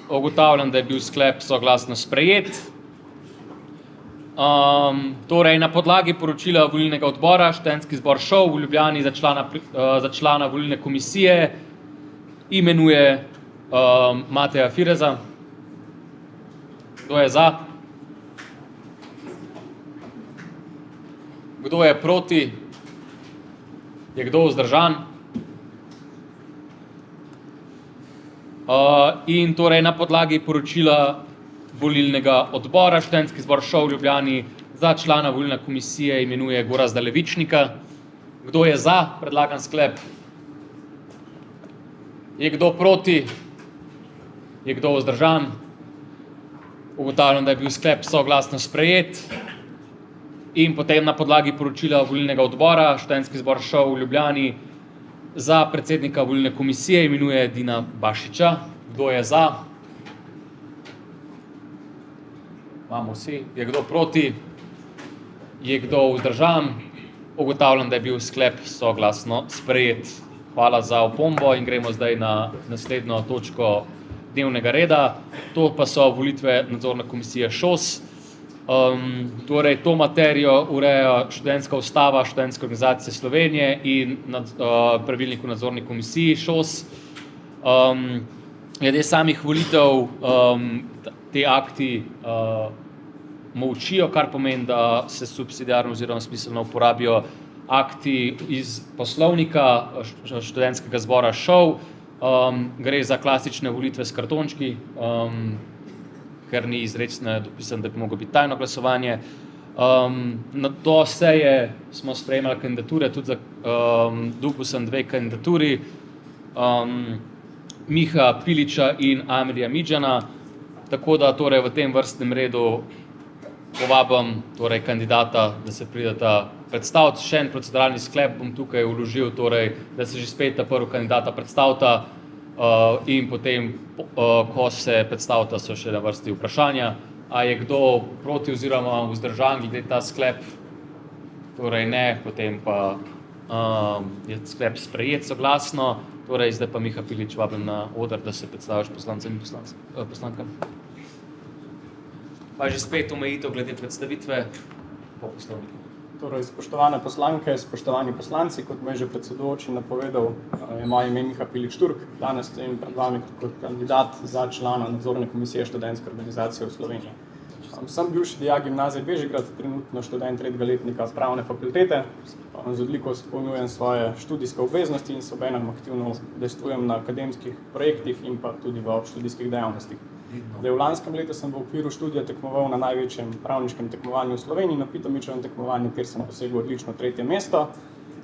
ugotavljam, da je bil sklep soglasno sprejet. Torej, na podlagi poročila volilnega odbora študentski zbor ŠO v Ljubljani za člana volilne komisije imenuje Mateja Fireza. Kdo je za? Kdo je proti? Je kdo vzdržan? In torej na podlagi poročila volilnega odbora študentski zbor ŠO v Ljubljani za člana volilne komisije imenuje Gorazda Levičnika. Kdo je za predlagan sklep? Je kdo proti? Je kdo vzdržan? Ugotavljam, da je bil sklep soglasno sprejet. In potem na podlagi poročila volilnega odbora Študentski zbor ŠOU v Ljubljani za predsednika volilne komisije imenuje Dina Bašiča. Kdo je za? Imamo vsi. Je kdo proti? Je kdo vzdržan? Ugotavljam, da je bil sklep soglasno sprejet. Hvala za opombo in gremo zdaj na naslednjo točko dnevnega reda. To pa so volitve nadzorne komisije ŠOS. Torej, to materijo ureja študentska ustava Študentske organizacije Slovenije in pravilnik o nadzorni komisiji ŠOS. Glede samih volitev te akti molčijo, kar pomeni, da se subsidiarno oziroma smiselno uporabijo akti iz poslovnika študentskega zbora ŠOU. Gre za klasične volitve s kartončki, ker ni izrecno dopisano, da bi moglo biti tajno glasovanje. Do seje smo sprejemali kandidature, tudi za dobil sem 2 kandidaturi, Miha Piliča in Amirja Midžana, tako da torej v tem vrstnem redu povabim torej kandidata, da se prideta predstaviti. Še en proceduralni sklep bom tukaj vložil, torej, da se že spet ta prvi kandidata predstavita in potem, ko se predstavita, so še na vrsti vprašanja. A je kdo proti oziroma vzdržan glede ta sklep? Torej ne, potem pa je sklep sprejet soglasno. Torej, zdaj pa Miha Pilič vabim na oder, da se predstaviš poslancem in poslankam. Pa že spet omejitev glede predstavitve po poslovniku. Torej, spoštovane poslanke, spoštovani poslanci, kot me je že predsedujoči napovedal, je moje ime Miha Pilič Turk. Danes stojim pred vami kot kandidat za člana nadzorne komisije Študentske organizacije v Sloveniji. Sem bivši dijak gimnazije Bežigrad, trenutno študent 3. letnika pravne fakultete. Z odliko izpolnjujem svoje študijske obveznosti in se obenem aktivno udejstvujem na akademskih projektih in pa tudi v študijskih dejavnostih. V lanskem letu sem v okviru študija tekmoval na največjem pravniškem tekmovanju v Sloveniji, na Pitomičevem tekmovanju, kjer sem dosegel odlično 3. mesto.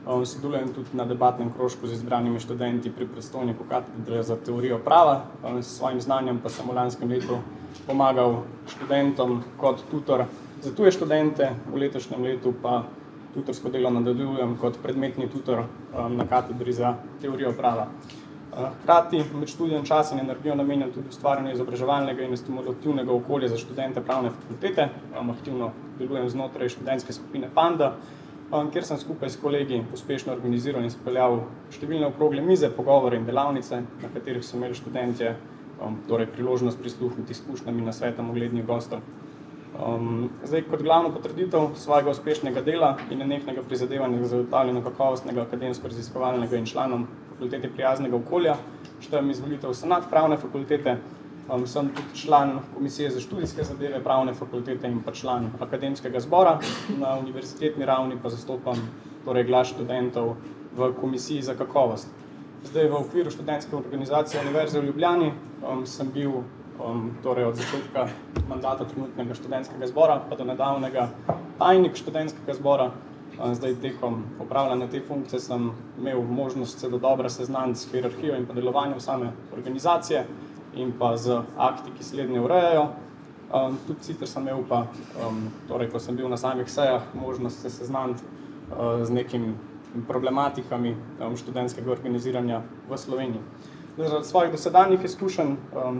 Sodelujem tudi na debatnem krožku z izbranimi študenti pri predstojniku katedre za teorijo prava. S svojim znanjem pa sem v lanskem letu pomagal študentom kot tutor za tuje študente, v letošnjem letu pa tutorsko delo nadaljujem kot predmetni tutor na katedri za teorijo prava. Hkrati med študijem časa in energijo namenjam tudi ustvarjanju izobraževalnega in stimulativnega okolja za študente pravne fakultete. Aktivno delujem znotraj študentske skupine Panda, kjer sem skupaj s kolegi uspešno organiziral in speljal številne okrogle mize, pogovore in delavnice, na katerih so imeli študentje torej priložnost prisluhniti izkušnjam in nasvetom uglednih gostov. Zdaj, kot glavno potrditev svojega uspešnega dela in nenehnega prizadevanja za zagotavljanje kakovostnega akademsko-raziskovalnega in članom fakultete prijaznega okolja, štejem izvolitev v senat pravne fakultete, sem tudi član komisije za študijske zadeve pravne fakultete in pa član akademskega zbora. Na univerzitetni ravni pa zastopam torej glas študentov v komisiji za kakovost. Zdaj, v okviru študentske organizacije Univerze v Ljubljani sem bil torej od začetka mandata trenutnega študentskega zbora pa do nedavnega tajnik študentskega zbora. Zdaj, tekom opravljanja te funkcije sem imel možnost se dodobra seznaniti s hierarhijo in pa delovanjem same organizacije in pa z akti, ki slednje urejajo. Tudi sicer sem imel pa, torej, ko sem bil na samih sejah, možnost se seznaniti z nekimi problematikami študentskega organiziranja v Sloveniji. Zaradi svojih dosedanjih izkušenj,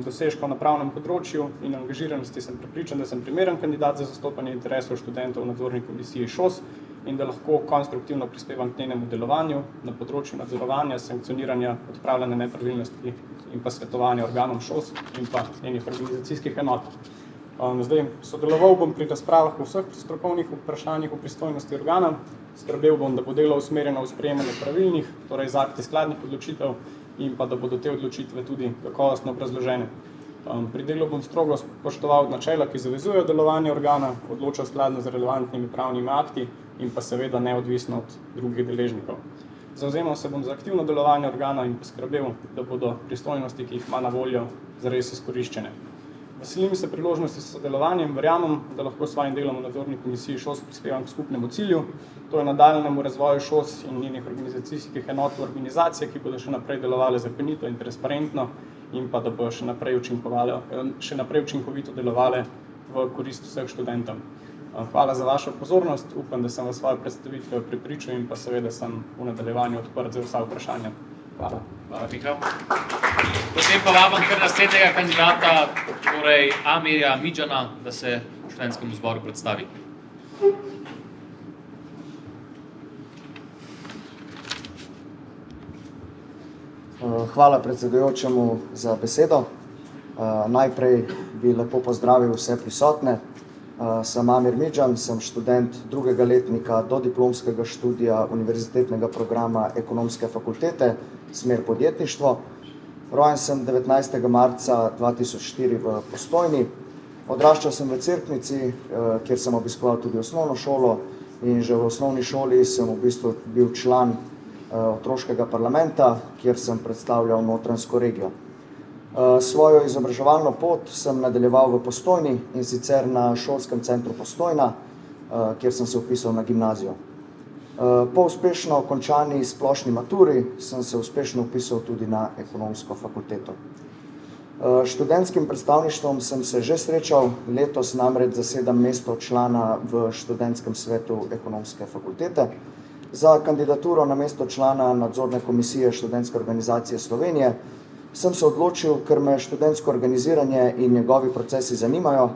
dosežkov na pravnem področju in angažiranosti sem prepričan, da sem primeren kandidat za zastopanje interesov študentov v nadzorni komisiji ŠOS in da lahko konstruktivno prispevam k njenemu delovanju na področju nadzorovanja, sankcioniranja, odpravljanja nepravilnosti in pa svetovanja organom ŠOS in pa njenih organizacijskih enot. Zdaj, sodeloval bom pri razpravah o vseh strokovnih vprašanjih v pristojnosti organa, skrbel bom, da bo delo usmerjeno v sprejemanje pravilnih, torej z akti skladnih odločitev in pa da bodo te odločitve tudi kakovostno obrazložene. Pri delu bom strogo spoštoval načela, ki zavezujejo delovanje organa, odločal skladno z relevantnimi pravnimi akti in pa seveda neodvisno od drugih deležnikov. Zavzemal se bom za aktivno delovanje organa in poskrbel, da bodo pristojnosti, ki jih ima na voljo, zares izkoriščene. Veselim se priložnosti s sodelovanjem, verjamem, da lahko s svojim delom v nadzorni komisiji ŠOS prispevam k skupnemu cilju, to je nadaljnemu razvoju ŠOS in njenih organizacijskih enot v organizacije, ki bodo še naprej delovale zakonito in transparentno in pa da bodo še naprej učinkovito delovale v korist vseh študentom. Hvala za vašo pozornost, upam, da sem vas svojo predstavitvijo prepričal in pa seveda sem v nadaljevanju odprt za vsa vprašanja. Hvala. Hvala, Miha. Potem pa vabim kar naslednjega kandidata, torej Amirja Midžana, da se študentskemu zboru predstavi. Hvala predsedujočemu za besedo. Najprej bi lepo pozdravil vse prisotne. Sem Amir Midžan, sem študent drugega letnika dodiplomskega študija Univerzitetnega programa Ekonomske fakultete, smer podjetništvo. Rojen sem 19. marca 2004 v Postojni. Odraščal sem v Cerknici, kjer sem obiskoval tudi osnovno šolo in že v osnovni šoli sem v bistvu bil član otroškega parlamenta, kjer sem predstavljal Notranjsko regijo. Svojo izobraževalno pot sem nadaljeval v Postojni in sicer na šolskem centru Postojna, kjer sem se vpisal na gimnazijo. Po uspešno končani splošni maturi sem se uspešno vpisal tudi na ekonomsko fakulteto. Študentskim predstavništvom sem se že srečal, letos namreč zasedam mesto člana v študentskem svetu ekonomske fakultete. Za kandidaturo na mesto člana nadzorne komisije Študentske organizacije Slovenije sem se odločil, ker me študentsko organiziranje in njegovi procesi zanimajo,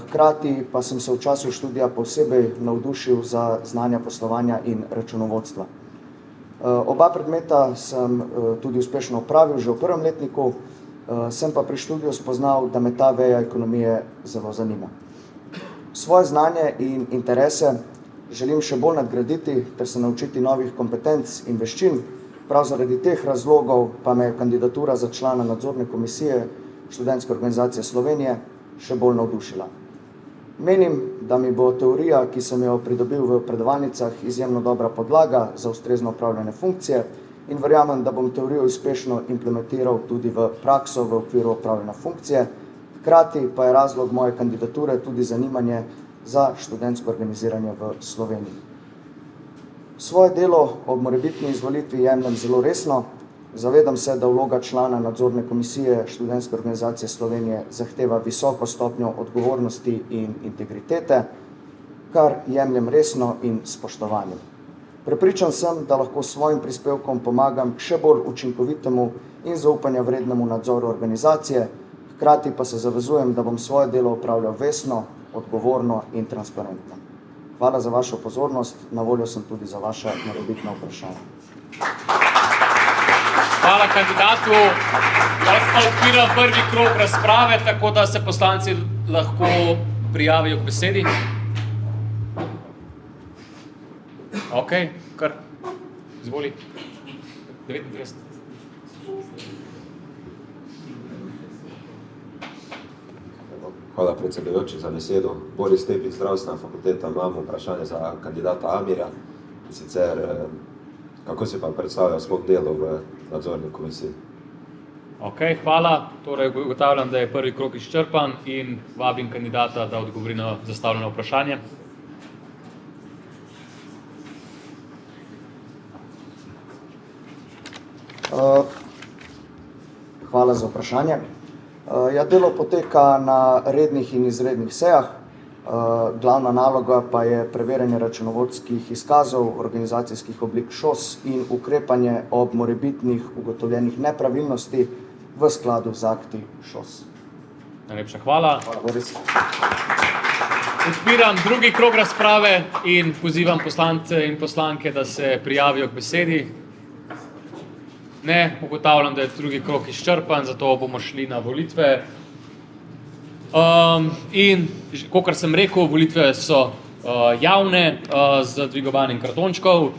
hkrati pa sem se v času študija posebej navdušil za znanja poslovanja in računovodstva. Oba predmeta sem tudi uspešno opravil že v prvem letniku, sem pa pri študiju spoznal, da me ta veja ekonomije zelo zanima. Svoje znanje in interese želim še bolj nadgraditi ter se naučiti novih kompetenc in veščin. Prav zaradi teh razlogov pa me je kandidatura za člana nadzorne komisije Študentske organizacije Slovenije še bolj navdušila. Menim, da mi bo teorija, ki sem jo pridobil v predavalnicah, izjemno dobra podlaga za ustrezno opravljanje funkcije in verjamem, da bom teorijo uspešno implementiral tudi v prakso v okviru opravljanja funkcije. Hkrati pa je razlog moje kandidature tudi zanimanje za študentsko organiziranje v Sloveniji. Svoje delo ob morebitni izvolitvi jemljem zelo resno. Zavedam se, da vloga člana nadzorne komisije Študentske organizacije Slovenije zahteva visoko stopnjo odgovornosti in integritete, kar jemljem resno in spoštovanjem. Prepričan sem, da lahko s svojim prispevkom pomagam k še bolj učinkovitemu in zaupanja vrednemu nadzoru organizacije, hkrati pa se zavezujem, da bom svoje delo opravljal vestno, odgovorno in transparentno. Hvala za vašo pozornost, na voljo sem tudi za vaše morebitna vprašanja. Hvala kandidatu. Jaz pa odpiram prvi krog razprave, tako da se poslanci lahko prijavijo k besedi. Ok, kar. Izvoli. 39. Hvala predsedujoči za besedo. Boris Tepic, zdravstvena fakulteta, imam vprašanje za kandidata Amirja. Sicer, kako si pa predstavlja sploh delo v nadzorni komisiji? Ok, hvala. Torej, ugotavljam, da je prvi krog izčrpan in vabim kandidata, da odgovori na zastavljeno vprašanje. Hvala za vprašanje. Delo poteka na rednih in izrednih sejah. Glavna naloga pa je preverjanje računovodskih izkazov organizacijskih oblik ŠOS in ukrepanje ob morebitnih ugotovljenih nepravilnosti v skladu z akti ŠOS. Najlepša hvala. Hvala, Boris. Odpiram drugi krog razprave in pozivam poslance in poslanke, da se prijavijo k besedi. Ne, ugotavljam, da je drugi krog izčrpan, zato bomo šli na volitve. In, kakor sem rekel, volitve so javne z dvigovanjem kartončkov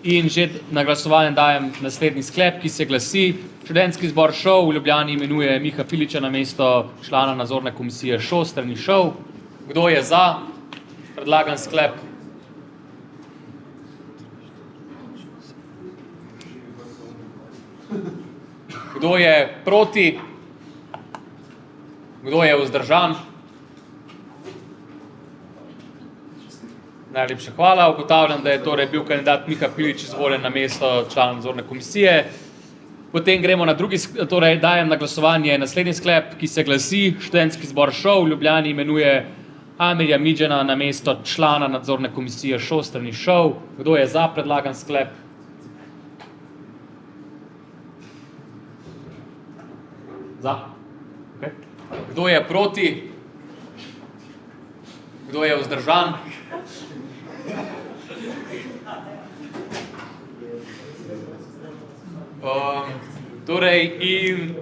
in že na glasovanje dajem naslednji sklep, ki se glasi: Študentski zbor ŠOU v Ljubljani imenuje Miha Filiča na mesto člana nadzorne komisije ŠOS strani ŠOU. Kdo je za predlagan sklep? Kdo je proti? Kdo je vzdržan? Najlepša hvala. Ugotavljam, da je torej bil kandidat Miha Pilič izvoljen na mesto člana nadzorne komisije. Potem gremo na drugi, torej dajem na glasovanje naslednji sklep, ki se glasi: Študentski zbor ŠOU v Ljubljani imenuje Amirja Midžana na mesto člana nadzorne komisije ŠOU strani ŠOU. Kdo je za predlagan sklep? Za? Okay. Kdo je proti? Kdo je vzdržan? Torej in...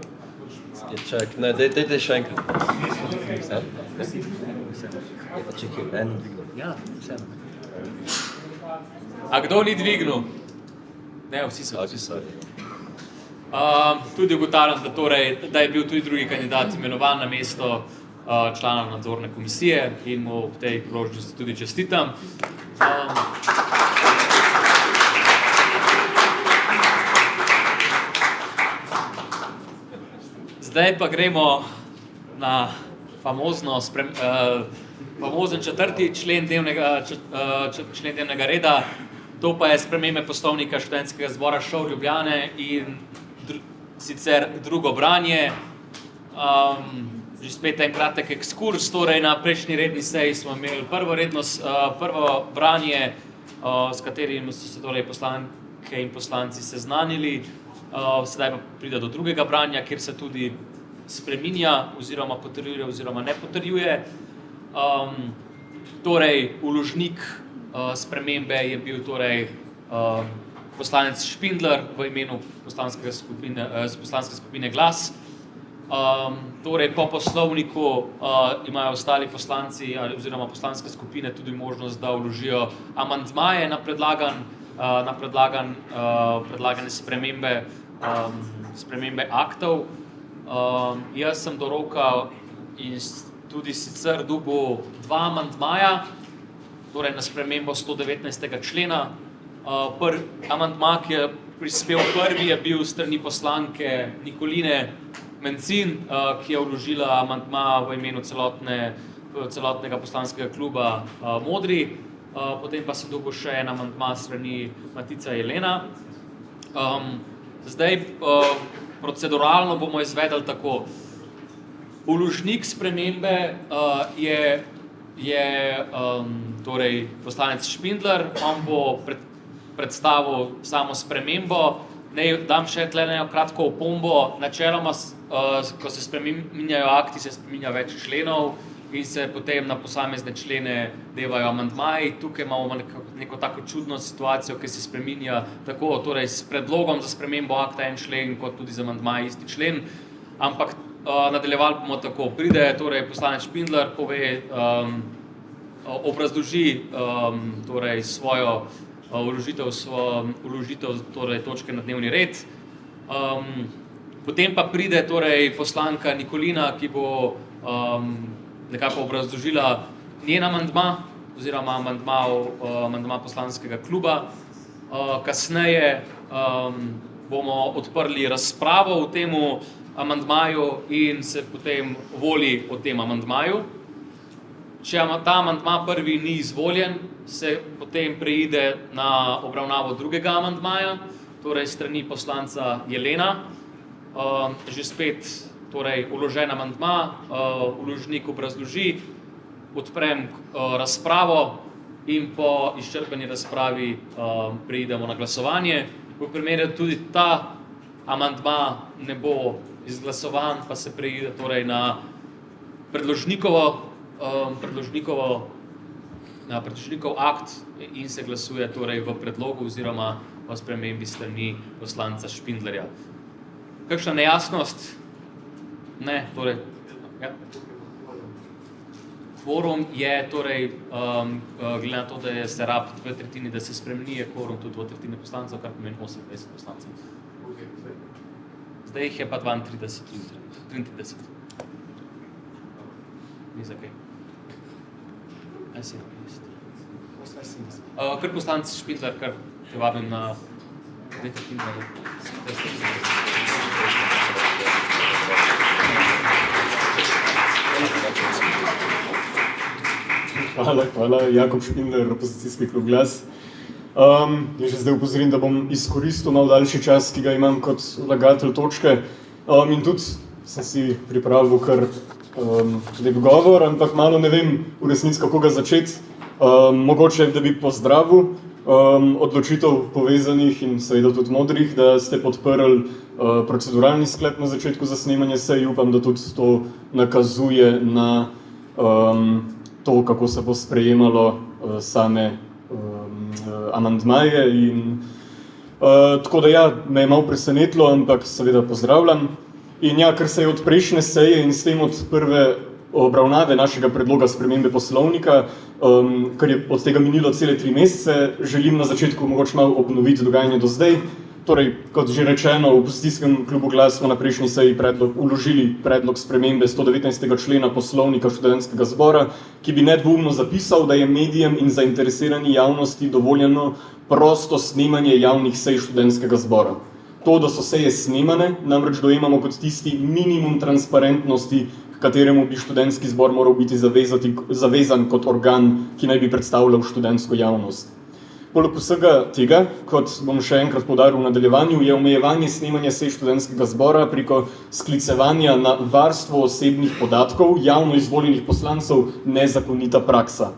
Čak, ne, dajte še enkrat. A kdo ni dvignil? Ne, vsi so. Tudi ugotavljam, da je bil tudi drugi kandidat imenovan na mesto člana nadzorne komisije in mu v tej priložnosti tudi čestitam. Zdaj pa gremo na famozen 4. člen dnevnega reda, to pa je spremembe poslovnika Študentskega zbora ŠOU Ljubljane in sicer drugo branje. Že spet en kratek ekskurs, torej na prejšnji redni seji smo imeli prvo branje, s katerim so se torej poslanke in poslanci seznanili. Sedaj pa pride do drugega branja, kjer se tudi spreminja oziroma potrjuje oziroma ne potrjuje. Torej, vložnik spremembe je bil torej poslanec Špindler v imenu poslanske skupine Glas. Torej, po poslovniku imajo ostali poslanci oziroma poslanske skupine tudi možnost, da vložijo amandmaje na predlagane spremembe aktov. Jaz sem do roka in tudi sicer dobil 2 amandmaja, torej na spremembo 119. člena. Amandma, ki je prispel prvi, je bil strani poslanke Nikoline Mencin, ki je vložila amandma v imenu celotnega poslanskega kluba Modri. Potem pa sem dobil še en amandma strani Matica Jelena. Zdaj, proceduralno bomo izvedli tako. Vložnik spremembe je torej poslanec Špindler, on bo predstavil samo spremembo. Naj dam še eno kratko opombo. Načeloma, ko se spreminjajo akti, se spreminja več členov in se potem na posamezne člene devajo amandmaji. Tukaj imamo neko tako čudno situacijo, ki se spreminja tako, torej s predlogom za spremembo akta en člen, kot tudi z amandmaji isti člen. Ampak nadaljevali bomo tako. Pride torej poslanec Špindler, pove, obrazloži torej svojo vložitev torej točke na dnevni red. Potem pa pride torej poslanka Nikolina, ki bo nekako obrazložila njen amandma oziroma amandma poslanskega kluba. Kasneje bomo odprli razpravo o tem amandmaju in se potem voli o tem amandmaju. Če ta amandma prvi ni izvoljen, se potem preide na obravnavo drugega amandmaja, torej strani poslanca Jelena. Že spet torej vložen amandma, vložnik obrazloži, odprem razpravo in po izčrpani razpravi preidemo na glasovanje. V primeru tudi ta amandma ne bo izglasovan, pa se preide torej na predložnikov akt in se glasuje torej v predlogu oziroma v spremembi strani poslanca Špindlerja. Kakšna nejasnost? Ne, torej, ja. Kvorum je torej, glede na to, da je se rab 2/3, da se spremeni, je kvorum tudi 2/3 poslancev, kar pomeni 28 poslancev. Zdaj jih je pa 32. Ni za kaj. Kar poslanec Špindler, kar te vabim na 2/3. Hvala, Jakob Špindler, opozicijski klub Glas. Jaz že zdaj upozorim, da bom izkoristil malo daljši čas, ki ga imam kot vlagatelj točke. In tudi sem si pripravil kar lep govor, ampak malo ne vem v resnici, kako ga začeti. Mogoče, da bi pozdravil odločitev povezanih in seveda tudi modrih, da ste podprli proceduralni sklep na začetku za snemanje sej. Upam, da tudi to nakazuje na to, kako se bo sprejemalo same amandmaje. Tako da ja, me je malo presenetilo, ampak seveda pozdravljam. In ja, ker se je od prejšnje seje in s tem od prve obravnave našega predloga spremembe poslovnika, ker je od tega minilo cele 3 mesece, želim na začetku mogoče malo obnoviti dogajanje do zdaj. Torej, kot že rečeno, v opozicijskem klubu Glas smo na prejšnji seji vložili predlog spremembe 119. člena poslovnika študentskega zbora, ki bi nedvoumno zapisal, da je medijem in zainteresirani javnosti dovoljeno prosto snemanje javnih sej študentskega zbora. To, da so seje snemane, namreč dojemamo kot tisti minimum transparentnosti, k kateremu bi študentski zbor moral biti zavezan kot organ, ki naj bi predstavljal študentsko javnost. Poleg vsega tega, kot bom še enkrat poudaril v nadaljevanju, je omejevanje snemanja sej študentskega zbora preko sklicevanja na varstvo osebnih podatkov javno izvoljenih poslancev nezakonita praksa.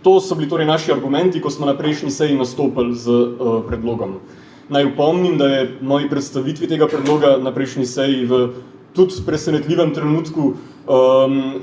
To so bili torej naši argumenti, ko smo na prejšnji seji nastopili z predlogom. Naj upomnim, da je moji predstavitvi tega predloga na prejšnji seji v tudi presenetljivem trenutku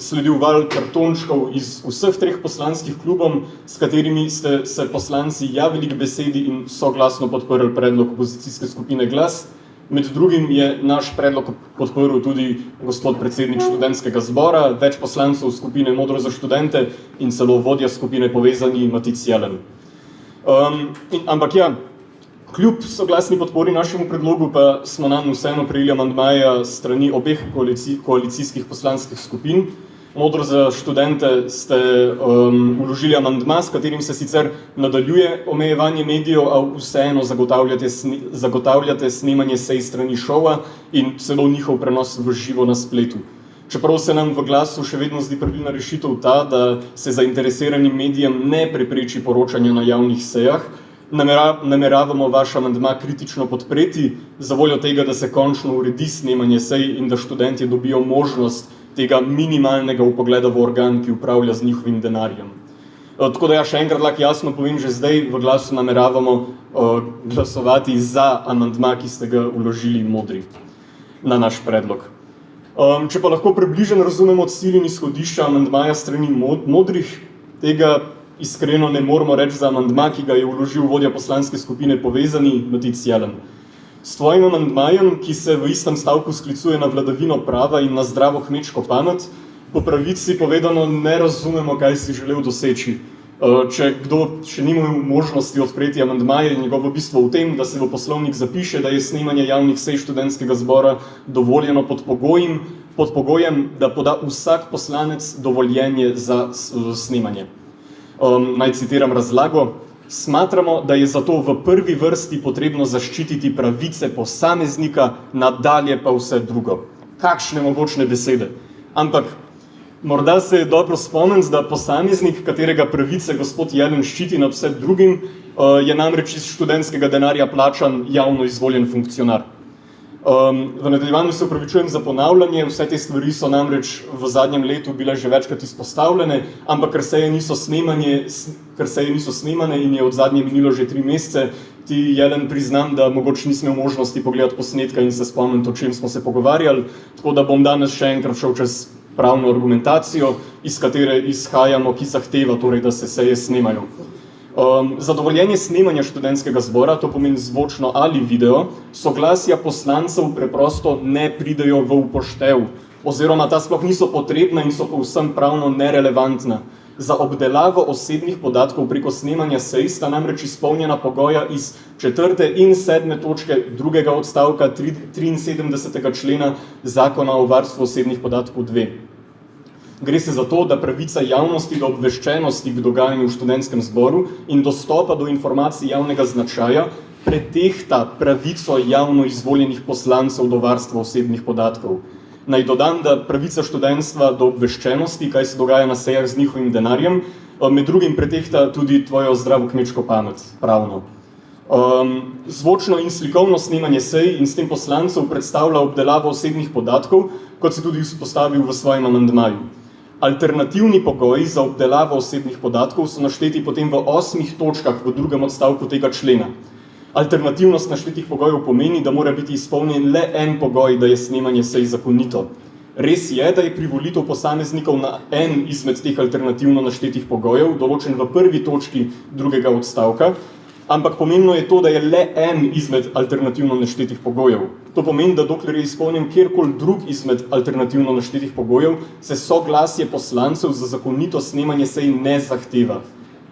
sledil val kartončkov iz vseh 3 poslanskih klubov, s katerimi ste se poslanci javili k besedi in soglasno podprli predlog opozicijske skupine Glas. Med drugim je naš predlog podprl tudi gospod predsednik študentskega zbora, več poslancev skupine Modro za študente in celo vodja skupine Povezani Matic Jelen. Ampak ja, kljub soglasni podpori našemu predlogu pa smo nam vseeno prejeli amandmaja strani obeh koalicijskih poslanskih skupin. Modro za študente ste vložili amandma, s katerim se sicer nadaljuje omejevanje medijev, a vseeno zagotavljate snemanje sej strani šova in celo njihov prenos v živo na spletu. Čeprav se nam v Glasu še vedno zdi pravilna rešitev ta, da se zainteresiranim medijem ne prepreči poročanja na javnih sejah, nameravamo vaš amandma kritično podpreti, za voljo tega, da se končno uredi snemanje sej in da študentje dobijo možnost tega minimalnega vpogleda v organ, ki upravlja z njihovim denarjem. Tako da ja, še enkrat lahko jasno povem, že zdaj v Glasu nameravamo glasovati za amandma, ki ste ga vložili modri na naš predlog. Če pa lahko približno razumemo cilj in izhodišča amandmaja strani modrih, tega iskreno ne moramo reči za amandma, ki ga je vložil vodja poslanske skupine Povezani Matic Jelen. S tvojim amandmajem, ki se v istem stavku sklicuje na vladavino prava in na zdravo kmečko pamet, po pravici povedano ne razumemo, kaj si želel doseči. Če kdo še nima možnosti odpreti amandmaje, je njegovo bistvo v tem, da se v poslovnik zapiše, da je snemanje javnih sej študentskega zbora dovoljeno pod pogojem, da poda vsak poslanec dovoljenje za snemanje. Naj citiram razlago. Smatramo, da je zato v prvi vrsti potrebno zaščititi pravice posameznika, nadalje pa vse drugo. Kakšne mogočne besede. Ampak morda se je dobro spomniti, da posameznik, katerega pravice gospod Jelen ščiti nad vse drugim, je namreč iz študentskega denarja plačan javno izvoljen funkcionar. V nadaljevanju se opravičujem za ponavljanje, vse te stvari so namreč v zadnjem letu bile že večkrat izpostavljene, ampak ker seje niso snemane in je od zadnje minilo že 3 mesece, ti Jelen priznam, da mogoče nisem imel možnosti pogledati posnetka in se spomniti, o čem smo se pogovarjali, tako da bom danes še enkrat šel čez pravno argumentacijo, iz katere izhajamo, ki zahteva torej, da se seje snemajo. Za dovoljenje snemanja študentskega zbora, to pomeni zvočno ali video, soglasja poslancev preprosto ne pridejo v upoštev, oziroma ta sploh niso potrebna in so povsem pravno nerelevantna. Za obdelavo osebnih podatkov preko snemanja sej sta namreč izpolnjena pogoja iz 4. in 7. točke 2. odstavka 73. člena Zakona o varstvu osebnih podatkov 2. Gre se za to, da pravica javnosti do obveščenosti k dogajanju v študentskem zboru in dostopa do informacij javnega značaja pretehta pravico javno izvoljenih poslancev do varstva osebnih podatkov. Naj dodam, da pravica študentstva do obveščenosti, kaj se dogaja na sejah z njihovim denarjem, med drugim pretehta tudi tvojo zdravo kmečko pamet, pravno. Zvočno in slikovno snemanje sej in s tem poslancev predstavlja obdelavo osebnih podatkov, kot se tudi izpostavil v svojem amandmaju. Alternativni pogoji za obdelavo osebnih podatkov so našteti potem v 8 točkah v drugem odstavku tega člena. Alternativnost naštetih pogojev pomeni, da mora biti izpolnjen le en pogoj, da je snemanje sej zakonito. Res je, da je privolitev posameznikov na en izmed teh alternativno naštetih pogojev, določen v 1. točki drugega odstavka, ampak pomembno je to, da je le en izmed alternativno naštetih pogojev. To pomeni, da dokler je izpolnjen kjerkoli drug izmed alternativno naštetih pogojev, se soglasje poslancev za zakonito snemanje sej ne zahteva.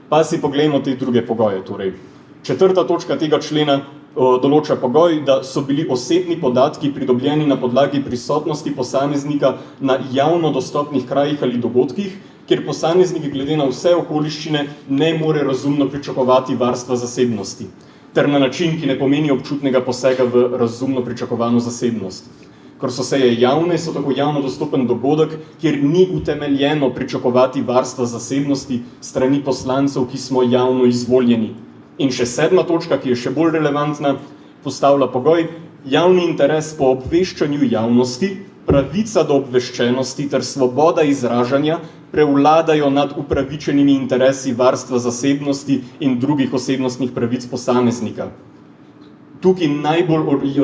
Pa si poglejmo te druge pogoje. Torej. 4. točka tega člena določa pogoj, da so bili osebni podatki pridobljeni na podlagi prisotnosti posameznika na javno dostopnih krajih ali dogodkih, kjer posameznik glede na vse okoliščine ne more razumno pričakovati varstva zasebnosti, ter na način, ki ne pomeni občutnega posega v razumno pričakovano zasebnost. Ker so seje javne, so tako javno dostopen dogodek, kjer ni utemeljeno pričakovati varstva zasebnosti strani poslancev, ki smo javno izvoljeni. In še 7. točka, ki je še bolj relevantna, postavlja pogoj, javni interes po obveščanju javnosti, pravica do obveščenosti ter svoboda izražanja prevladajo nad upravičenimi interesi varstva zasebnosti in drugih osebnostnih pravic posameznika. Tukaj najbolj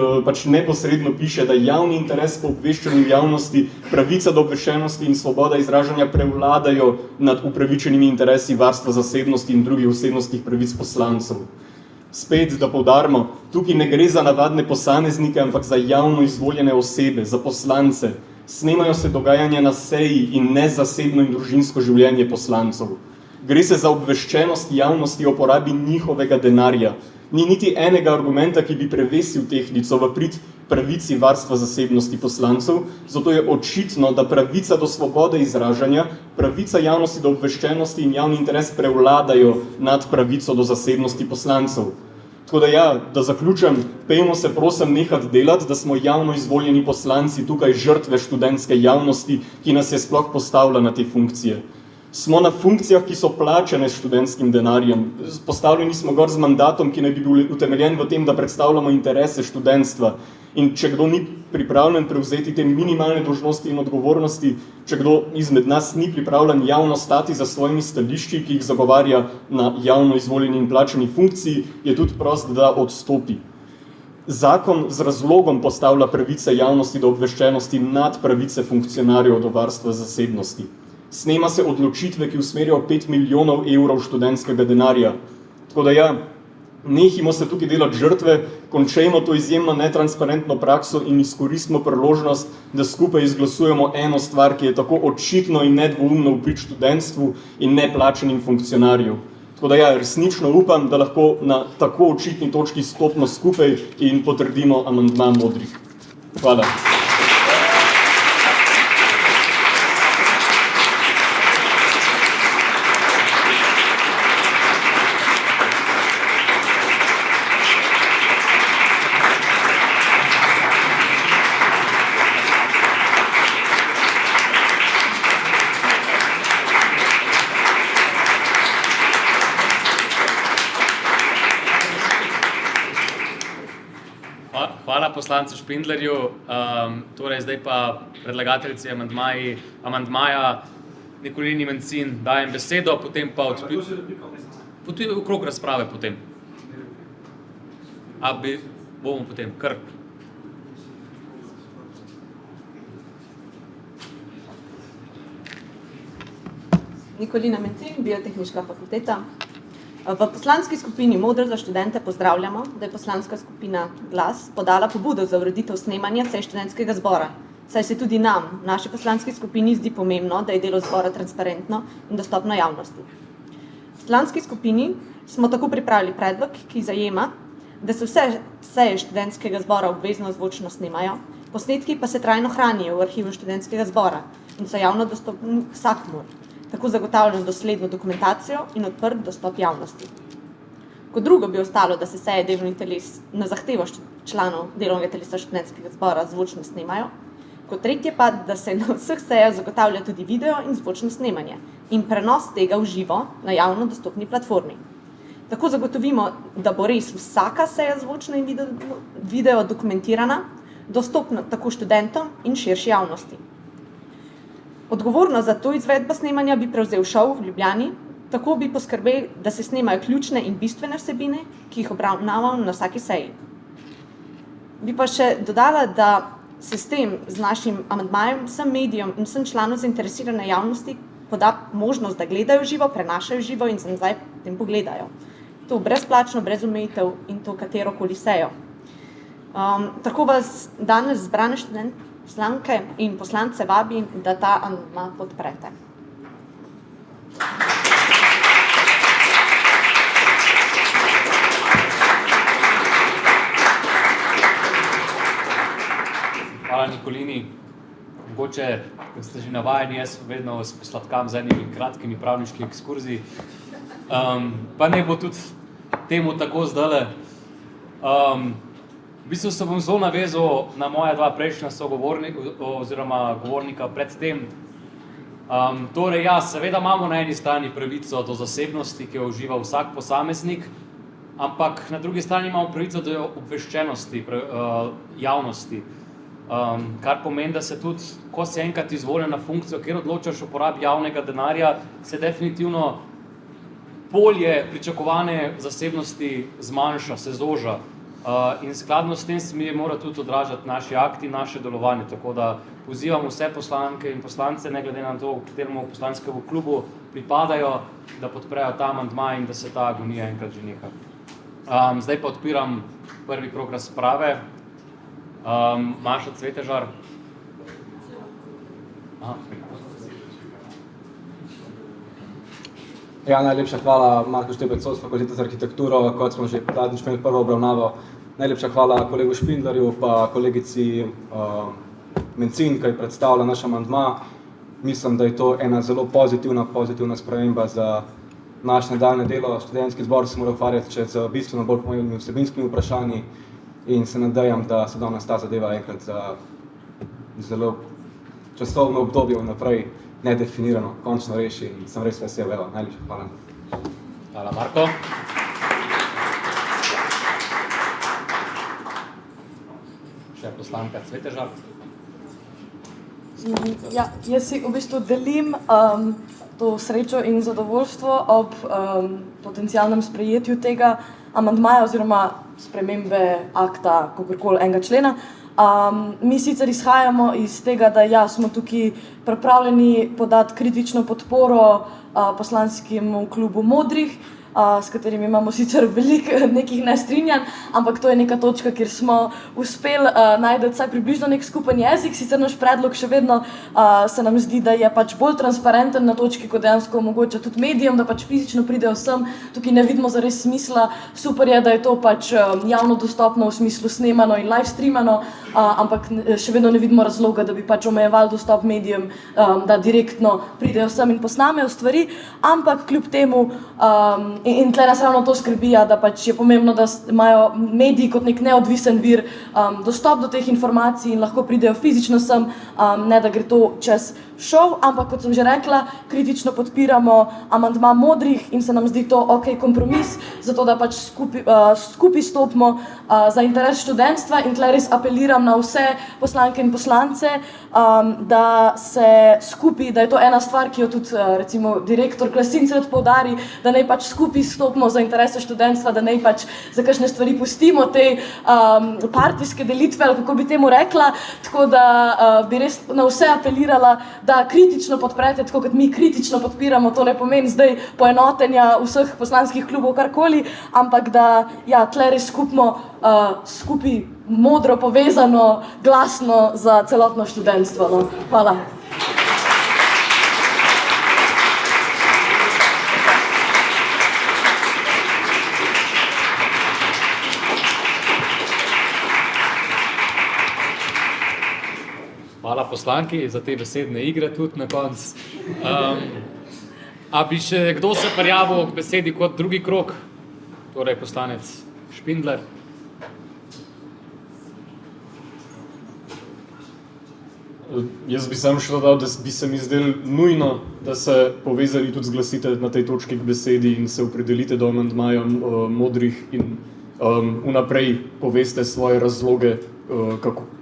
neposredno piše, da javni interes po obveščanju javnosti, pravica do obveščenosti in svoboda izražanja prevladajo nad upravičenimi interesi varstva zasebnosti in drugih osebnostnih pravic poslancev. Spet, da poudarimo, tukaj ne gre za navadne posameznike, ampak za javno izvoljene osebe, za poslance. Snemajo se dogajanja na seji in ne zasebno in družinsko življenje poslancev. Gre se za obveščenost javnosti o porabi njihovega denarja. Ni niti enega argumenta, ki bi prevesil tehtnico v prid pravici varstva zasebnosti poslancev, zato je očitno, da pravica do svobode izražanja, pravica javnosti do obveščenosti in javni interes prevladajo nad pravico do zasebnosti poslancev. Tako da da zaključim, pejmo se prosim nehati delati, da smo javno izvoljeni poslanci tukaj žrtve študentske javnosti, ki nas je sploh postavila na te funkcije. Smo na funkcijah, ki so plačane s študentskim denarjem. Postavljeni smo gor z mandatom, ki naj bi bil utemeljen v tem, da predstavljamo interese študentstva. In če kdo ni pripravljen prevzeti te minimalne dolžnosti in odgovornosti, če kdo izmed nas ni pripravljen javno stati za svojimi stališči, ki jih zagovarja na javno izvoljeni in plačani funkciji, je tudi prost, da odstopi. Zakon z razlogom postavlja pravice javnosti do obveščenosti nad pravice funkcionarjev do varstva zasebnosti. Snema se odločitve, ki usmerijo 5 milijonov evrov študentskega denarja. Tako da nehimo se tukaj delati žrtve, končajmo to izjemno netransparentno prakso in izkoristimo priložnost, da skupaj izglasujemo eno stvar, ki je tako očitno in nedvoumno v prid študentstvu in neplačanim funkcionarjev. Tako da resnično upam, da lahko na tako očitni točki stopimo skupaj in potrdimo amandma modrih. Hvala. Hvala poslancu Špindlerju. Torej, zdaj pa predlagateljici amandmaja Nikolini Mencin dajem besedo, potem pa potem okrog razprave potem. Bomo potem kar. Nikolina Mencin, Biotehniška fakulteta. V poslanski skupini Modro za študente pozdravljamo, da je poslanska skupina Glas podala pobudo za ureditev snemanja sej študentskega zbora, saj se tudi nam, naši poslanski skupini, zdi pomembno, da je delo zbora transparentno in dostopno javnosti. V poslanski skupini smo tako pripravili predlog, ki zajema, da se vse seje študentskega zbora obvezno zvočno snemajo, posnetki pa se trajno hranijo v arhivu študentskega zbora in so javno dostopni vsakomur. Tako zagotavljamo dosledno dokumentacijo in odprt dostop javnosti. Kot drugo bi ostalo, da se seje delovnih teles na zahtevo članov delovnega telesa študentskega zbora zvočno snemajo Kot tretje pa, da se na vseh sejah zagotavlja tudi video in zvočno snemanje in prenos tega v živo na javno dostopni platformi. Tako zagotovimo, da bo res vsaka seja zvočno in video dokumentirana, dostopna tako študentom in širši javnosti. Odgovornost za to izvedbo snemanja bi prevzel ŠOU v Ljubljani, tako bi poskrbel, da se snemajo ključne in bistvene vsebine, ki jih obravnavamo na vsaki seji. Bi pa še dodala, da se s tem, z našim amandmajem, vsem medijem in vsem članom zainteresirane javnosti poda možnost, da gledajo živo, prenašajo živo in se nazaj potem pogledajo. To brezplačno, brez omejitev in to katerokoli sejo. Tako vas danes zbrane poslanke in poslance vabim, da ta amandma podprete. Hvala Nikolini. Mogoče, kot ste že navajeni, jaz vedno vas posladkam z enimi kratkimi pravniški ekskurziji. Pa ne bo tudi temu tako zdajle. V bistvu se bom zelo navezal na moja dva prejšnja govornika pred tem. Torej, ja, seveda imamo na eni strani pravico do zasebnosti, ki jo uživa vsak posameznik, ampak na drugi strani imamo pravico do obveščenosti javnosti. Kar pomeni, da se tudi, ko si enkrat izvoljen na funkcijo, kjer odločaš o porabi javnega denarja, se definitivno polje pričakovane zasebnosti zmanjša, se zoža. In skladno s tem se mi mora tudi odražati naši akti, naše delovanje. Tako da pozivam vse poslanke in poslance, ne glede na to, v kateremu poslanskemu klubu pripadajo, da podprejo ta amandma in da se ta agonija enkrat že neha. Zdaj pa odpiram prvi krog razprave. Maša Cvetežar. Ja, najlepša hvala, Marko Štebec, s Fakultete za arhitekturo, kot smo že zadnjič imeli prvo obravnavo. Najlepša hvala kolegu Špindlerju pa kolegici Mencin, ki je predstavila naš amandma. Mislim, da je to ena zelo pozitivna sprememba za naš nadaljnje delo. Študentski zbor se mora ukvarjati še z bistveno bolj pomembnimi vsebinskimi vprašanji in se nadejam, da se danes ta zadeva enkrat za zelo časovno obdobje vnaprej nedefinirano končno reši in sem res vesel. Najlepša hvala. Hvala, Marko. Še poslanka Cvetežar. Ja, jaz si v bistvu delim to srečo in zadovoljstvo ob potencialnem sprejetju tega amandmaja oziroma spremembe akta kakorkoli enega člena. Mi sicer izhajamo iz tega, da ja, smo tukaj pripravljeni podati kritično podporo poslanskemu klubu Modrih, s katerimi imamo sicer veliko nekih nestrinjanj, ampak to je neka točka, kjer smo uspeli najti vsaj približno nek skupen jezik. Sicer naš predlog še vedno se nam zdi, da je pač bolj transparenten na točki, ko dejansko omogoča tudi medijem, da pač fizično pridejo sem. Tukaj ne vidimo zares smisla. Super je, da je to pač javno dostopno v smislu snemano in live streamano, ampak še vedno ne vidimo razloga, da bi pač omejevali dostop medijem, da direktno pridejo sem in posnamejo stvari, ampak kljub temu in tle nas ravno to skrbi, da pač je pomembno, da imajo mediji kot nek neodvisen vir dostop do teh informacij in lahko pridejo fizično sem, ne da gre to čez šov, ampak kot sem že rekla, kritično podpiramo amandma Modrih in se nam zdi to kompromis, zato da pač skupaj stopimo za interes študentstva in tle res apeliram na vse poslanke in poslance, da se skupaj, da je to ena stvar, ki jo tudi recimo direktor Klasinc rad poudari, da naj pač skupaj stopimo za interese študentstva, da naj pač za kakšne stvari pustimo te partijske delitve, ali kako bi temu rekla, tako da bi res na vse apelirala, da kritično podprete, tako kot mi kritično podpiramo, to ne pomeni zdaj poenotenja vseh poslanskih klubov karkoli, ampak da ja, tle res skupaj modro povezano, glasno za celotno študentstvo. No. Hvala. Hvala poslanki za te besedne igre tudi na koncu. A bi še kdo se prijavil k besedi kot drugi krog? Torej poslanec Špindler. Jaz bi samo še dodal, da bi se mi zdelo nujno, da se povezali tudi zglasite na tej točki k besedi in se opredelite do amandmaja modrih in vnaprej poveste svoje razloge,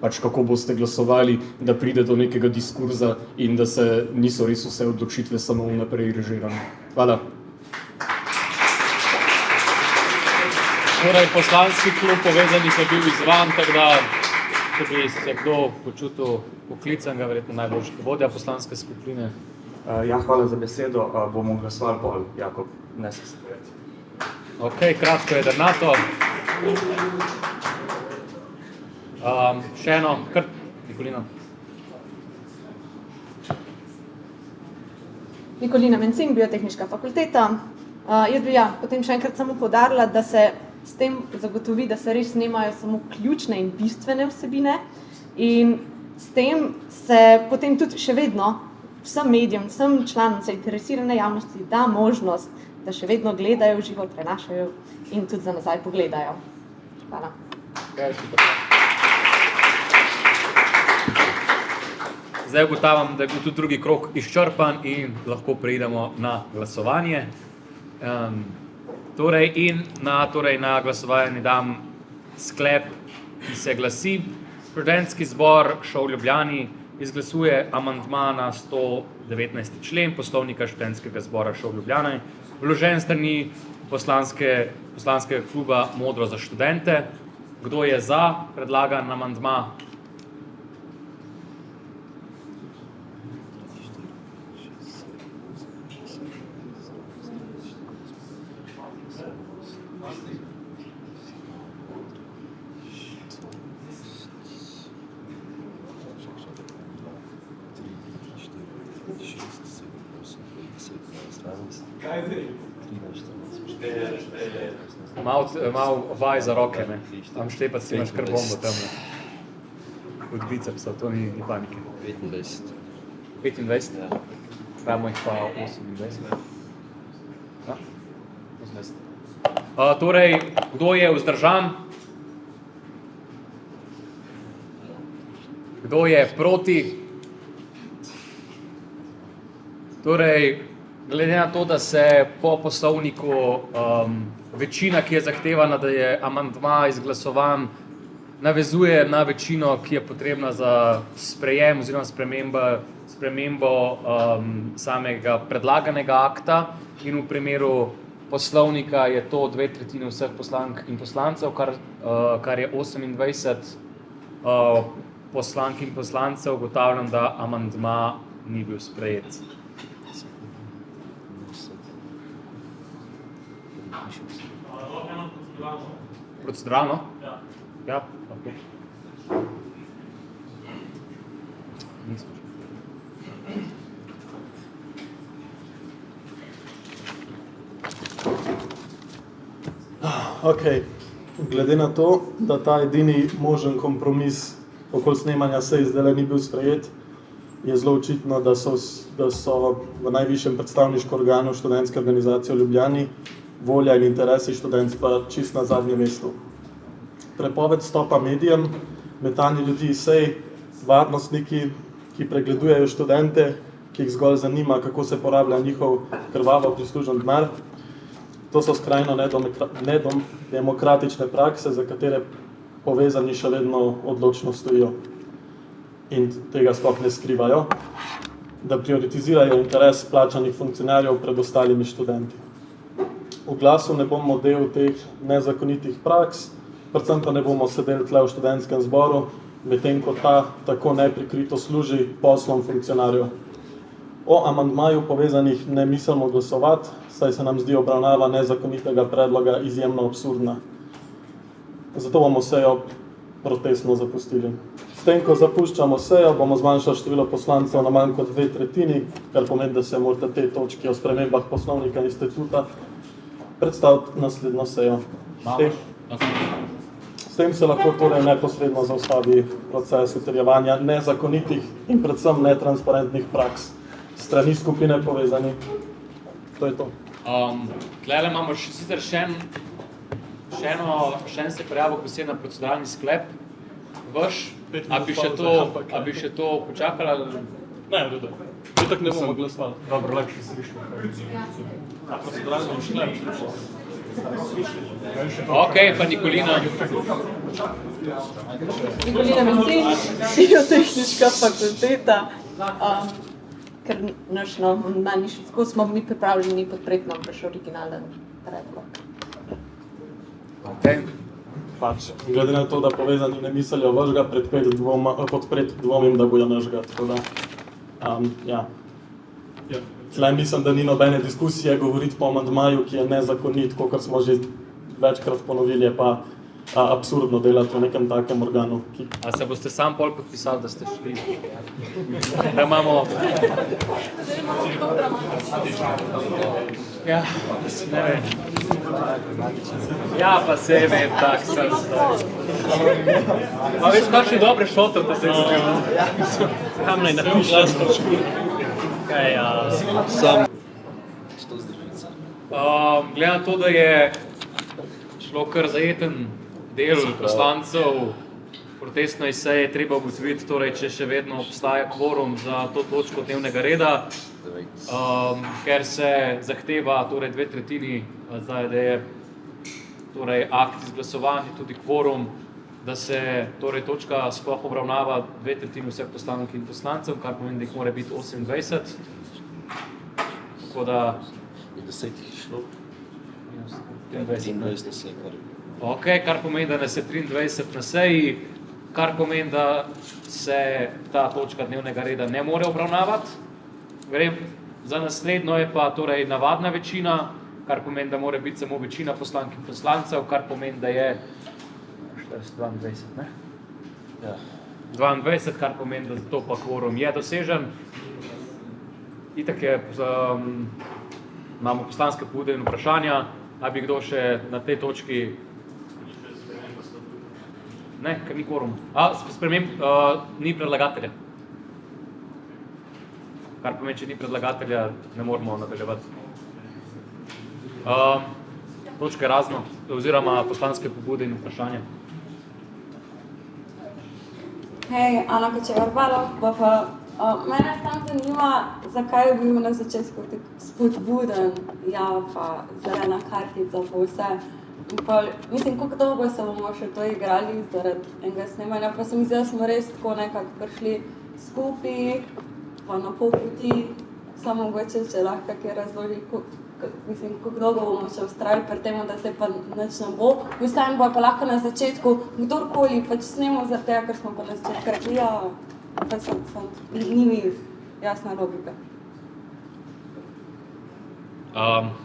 kako boste glasovali, da pride do nekega diskurza in da se niso res vse odločitve samo vnaprej režirane. Hvala. Torej, poslanski klub Povezanih je bil izvan, tako da če bi se kdo počutil poklican, ga verjetno najboljši vodja poslanske skupine. Ja, hvala za besedo. Bomo glasovali pol, Jakob, ne se sprejeti. Ok, kratko, jedrnato. Še eno, kar, Nikolina. Nikolina Mencin, Biotehniška fakulteta. Jaz bi potem še enkrat samo poudarila, da se s tem zagotovi, da se res snemajo samo ključne in bistvene vsebine in s tem se potem tudi še vedno vsem medijem, vsem članom zainteresirane javnosti da možnost, da še vedno gledajo v živo, prenašajo in tudi za nazaj pogledajo. Hvala. Zdaj ugotavljam, da je bil tudi drugi krog izčrpan in lahko preidemo na glasovanje. Na glasovanje dam sklep, ki se glasi: Študentski zbor ŠOU v Ljubljani izglasuje amandma na 119. člen Poslovnika Študentskega zbora ŠOU v Ljubljani, vložen s strani poslanskega kluba Modro za študente. Kdo je za predlagan amandma? Malo vaj za roke, ne. Tam štepati si imaš kar bombo tam. Od bicepsa, to ni panike. 25. 25? Ja. Damo jih pa 28. Ja? 28. Torej, kdo je vzdržan? Kdo je proti? Torej, glede na to, da se po poslovniku večina, ki je zahtevana, da je amandma izglasovan, navezuje na večino, ki je potrebna za sprejem oziroma spremembo samega predlaganega akta, in v primeru poslovnika je to 2/3 vseh poslank in poslancev, kar je 28 poslank in poslancev, ugotavljam, da amandma ni bil sprejet. Proceduralno? Ja. Ja, lahko. Ok, glede na to, da ta edini možen kompromis okoli snemanja sej zdaj ni bil sprejet, je zelo očitno, da so v najvišjem predstavniškem organu študentske organizacije v Ljubljani volja in interesi študentstva čist na zadnjem mestu. Prepoved stopa medijem, metanje ljudi iz sej, varnostniki, ki pregledujejo študente, ki jih zgolj zanima, kako se porablja njihov krvavo prislužen denar. To so skrajno nedemokratične prakse, za katere povezani še vedno odločno stojijo in tega sploh ne skrivajo, da prioritizirajo interes plačanih funkcionarjev pred ostalimi študenti. V Glasu ne bomo del teh nezakonitih praks, predvsem pa ne bomo sedeli tle v študentskem zboru, medtem ko ta tako neprikrito služi poslom funkcionarjev. O amandmaju povezanih ne mislimo glasovati, saj se nam zdi obravnava nezakonitega predloga izjemno absurdna. Zato bomo sejo protestno zapustili. S tem, ko zapuščamo sejo, bomo zmanjšali število poslancev na manj kot 2/3, kar pomeni, da se morate te točke o spremembah poslovnika instituta predstaviti naslednjo sejo. S tem se lahko torej neposredno zaustavi proces utrjevanja nezakonitih in predvsem netransparentnih praks strani skupine Povezani. To je to. Tlele imamo sicer še en se prijavil posebej na proceduralni sklep. Vaš 5 A bi še to počakali? Ali? Ne, v redu. Itak ne bomo glasovali. Dobro, lahko še slišimo. Ok, pa Nikolina. Nikolina Mencin, biotehniška fakulteta. Ker naš amandma ni šel skozi, smo mi pripravljeni podpreti nam še originalen predlog. Okay. Pač, glede na to, da povezani ne mislijo vašega podpreti, dvomim, da bojo našega. Tako da, ja. Tle mislim, da ni nobene diskusije govoriti po amandmaju, ki je nezakonit, kot smo že večkrat ponovili, je pa absurdno delati v nekem takem organu. A se boste sam pol podpisali, da ste šli? Da imamo... Ja, ne vem. Ja, pa se vem, tak sem. A veš, kakšni dobre šote v te se izgledali? Kam naj napišem? Kaj, Sam. Glede na to, da je šlo kar zajeten del poslancev protestne seje, treba ugotoviti, torej, če še vedno obstaja kvorum za to točko dnevnega reda, ker se zahteva torej 2/3, zdaj, da je torej akt izglasovan, tudi kvorum, da se torej točka sploh obravnava 2/3 vseh poslank in poslancev, kar pomeni, da jih mora biti 28. Tako da... 10 jih šlo. 23 na seji. Ok, kar pomeni, da nas je 23 na seji, kar pomeni, da se ta točka dnevnega reda ne more obravnavati. Za naslednjo je pa torej navadna večina, kar pomeni, da mora biti samo večina poslank in poslancev, kar pomeni, da je 22, ne? Ja. 22, kar pomeni, da zato pa kvorum je dosežen. Itak je, imamo poslanske pobude in vprašanja, a bi kdo še na tej točki... Ne, ker ni kvorum. Ni predlagatelja. Kar pomeni, če ni predlagatelja, ne moramo nadaljevati. Točke razno, oziroma poslanske pobude in vprašanja. Hej, Ana Kočevar-Balog, mene tam zanima, zakaj je bil na začetku tako spodbuden, ja, pa zelena kartica, pa vse. Mislim, koliko dolgo se bomo še to igrali zaradi enega snemanja, pa se mi zdi, da smo res tako nekako prišli skupaj, pa na pol poti, samo mogoče, če lahko kaj razloži, koliko dolgo bomo še vztrajali pri tem, da se pa nič ne bo. Vstajam pa lahko na začetku, kdorkoli pač snemo zaradi tega, ker smo pa na začetku rekli, ja, pa ni mi jasna logika.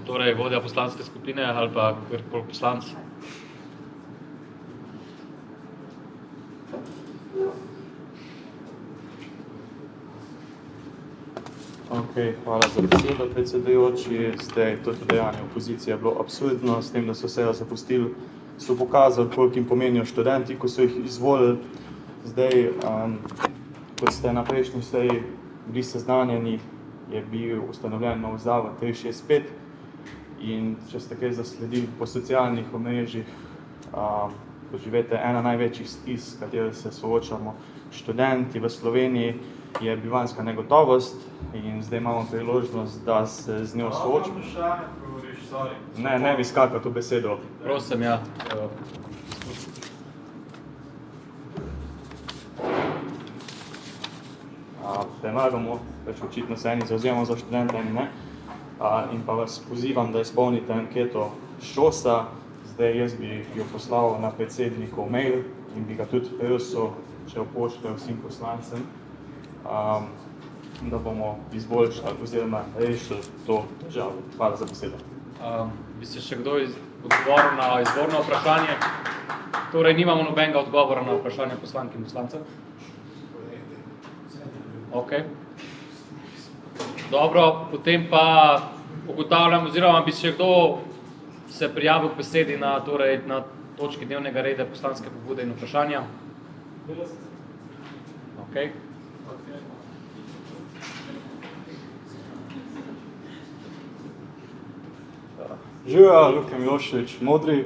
Torej, vodja poslanske skupine ali pa kjerkoli poslanc. Ok, hvala za besedo, predsedujoči. Zdaj, to dejanje opozicije je bilo absurdno, s tem, da so sejo zapustili, so pokazali, koliko jim pomenijo študenti, ko so jih izvolili. Zdaj, kot ste na prejšnji seji bili seznanjeni, je bil ustanovljen nov zavod 365 in če ste kaj zasledili po socialnih omrežjih, doživite ena največjih stisk, s katero se soočamo študenti v Sloveniji, je bivanjska negotovost in zdaj imamo priložnost, da se z njo soočimo. Ne bi skakati v besedo. Prosim, ja. Premagamo, pač očitno se eni zavzemamo za študente, eni ne. In pa vas pozivam, da izpolnite anketo ŠOS-a. Zdaj jaz bi jo poslal na predsednikov mail in bi ga tudi prosil, če jo pošlje vsem poslancem, da bomo izboljšali oziroma rešili to težavo. Hvala za besedo. Bi se še kdo odgovoril na izvorno vprašanje? Torej, nimamo nobenega odgovora na vprašanje poslank in poslancev? Ok. Dobro, potem pa ugotavljam, oziroma bi še kdo se prijavil k besedi na točki dnevnega reda poslanske pobude in vprašanja? Ok. Živja, Luka Milošević, Modri.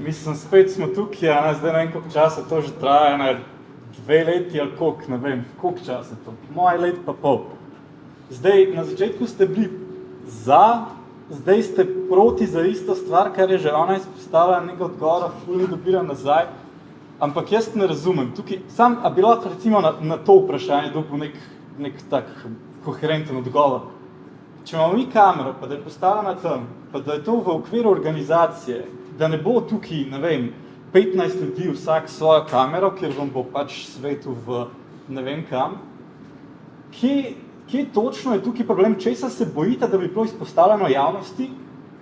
Mislim, spet smo tukaj, zdaj ne vem, koliko časa to že traja, 2 leti ali koliko, ne vem, koliko časa to, moje let pa pol. Zdaj, na začetku ste bili za, zdaj ste proti za isto stvar, kar je že ona izpostavila, nekaj odgovora, ful ni dobila nazaj, ampak jaz ne razumem, tukaj, a bi lahko recimo na to vprašanje dobil nek tak koherenten odgovor. Če imamo mi kamero, pa da je postavljena tam, pa da je to v okviru organizacije, da ne bo tukaj, ne vem, 15 ljudi vsak svojo kamero, kjer vam bo pač svetu v ne vem kam, kje točno je tukaj problem, česa se bojite, da bi bilo izpostavljeno javnosti,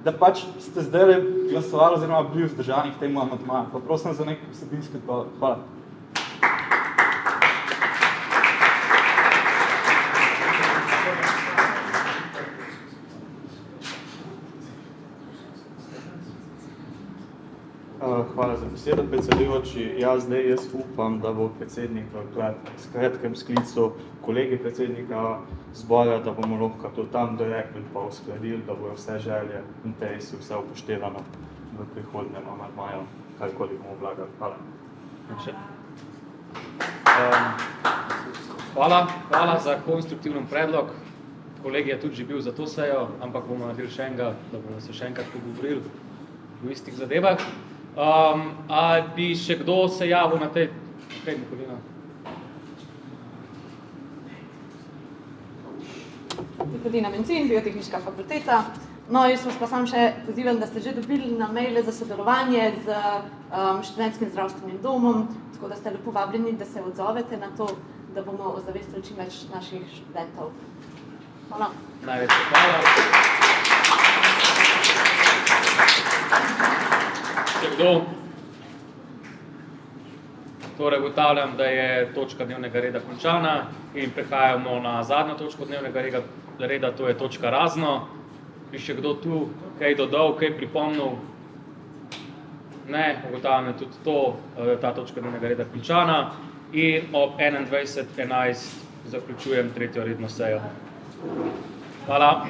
da pač ste zdaj glasovali oziroma bili vzdržani k temu amandmaju. Pa prosim za nek vsebinski odgovor. Hvala. Hvala za besedo, predsedujoči. Jaz upam, da bo predsednik v kratkem sklicu kolegi predsednika zbora, da bomo lahko to tam dorekli pa uskladili, da bojo vse želje, interesi, vse upoštevano v prihodnjem amandmaju, karkoli bomo vlagali. Hvala. Hvala za konstruktiven predlog. Kolegi je tudi že bil za to sejo, ampak bomo naredili še enega, da bomo se še enkrat pogovorili v istih zadevah. A bi še kdo se javil na tej... Okay, Nikolina. Nikolina Mencin, Biotehniška fakulteta. No, jaz vas pa sam še pozivam, da ste že dobili na maile za sodelovanje z študentskim zdravstvenim domom, tako da ste lepo vabljeni, da se odzovete na to, da bomo ozavestili čim več naših študentov. Hvala. Najlepša hvala. Še kdo? Torej ugotavljam, da je točka dnevnega reda končana in prehajamo na zadnjo točko dnevnega reda, to je točka razno. Bi še kdo tu kaj dodal, kaj pripomnil? Ne, ugotavljam, da tudi to, ta točka dnevnega reda končana in ob 21:11 zaključujem 3. redno sejo. Hvala.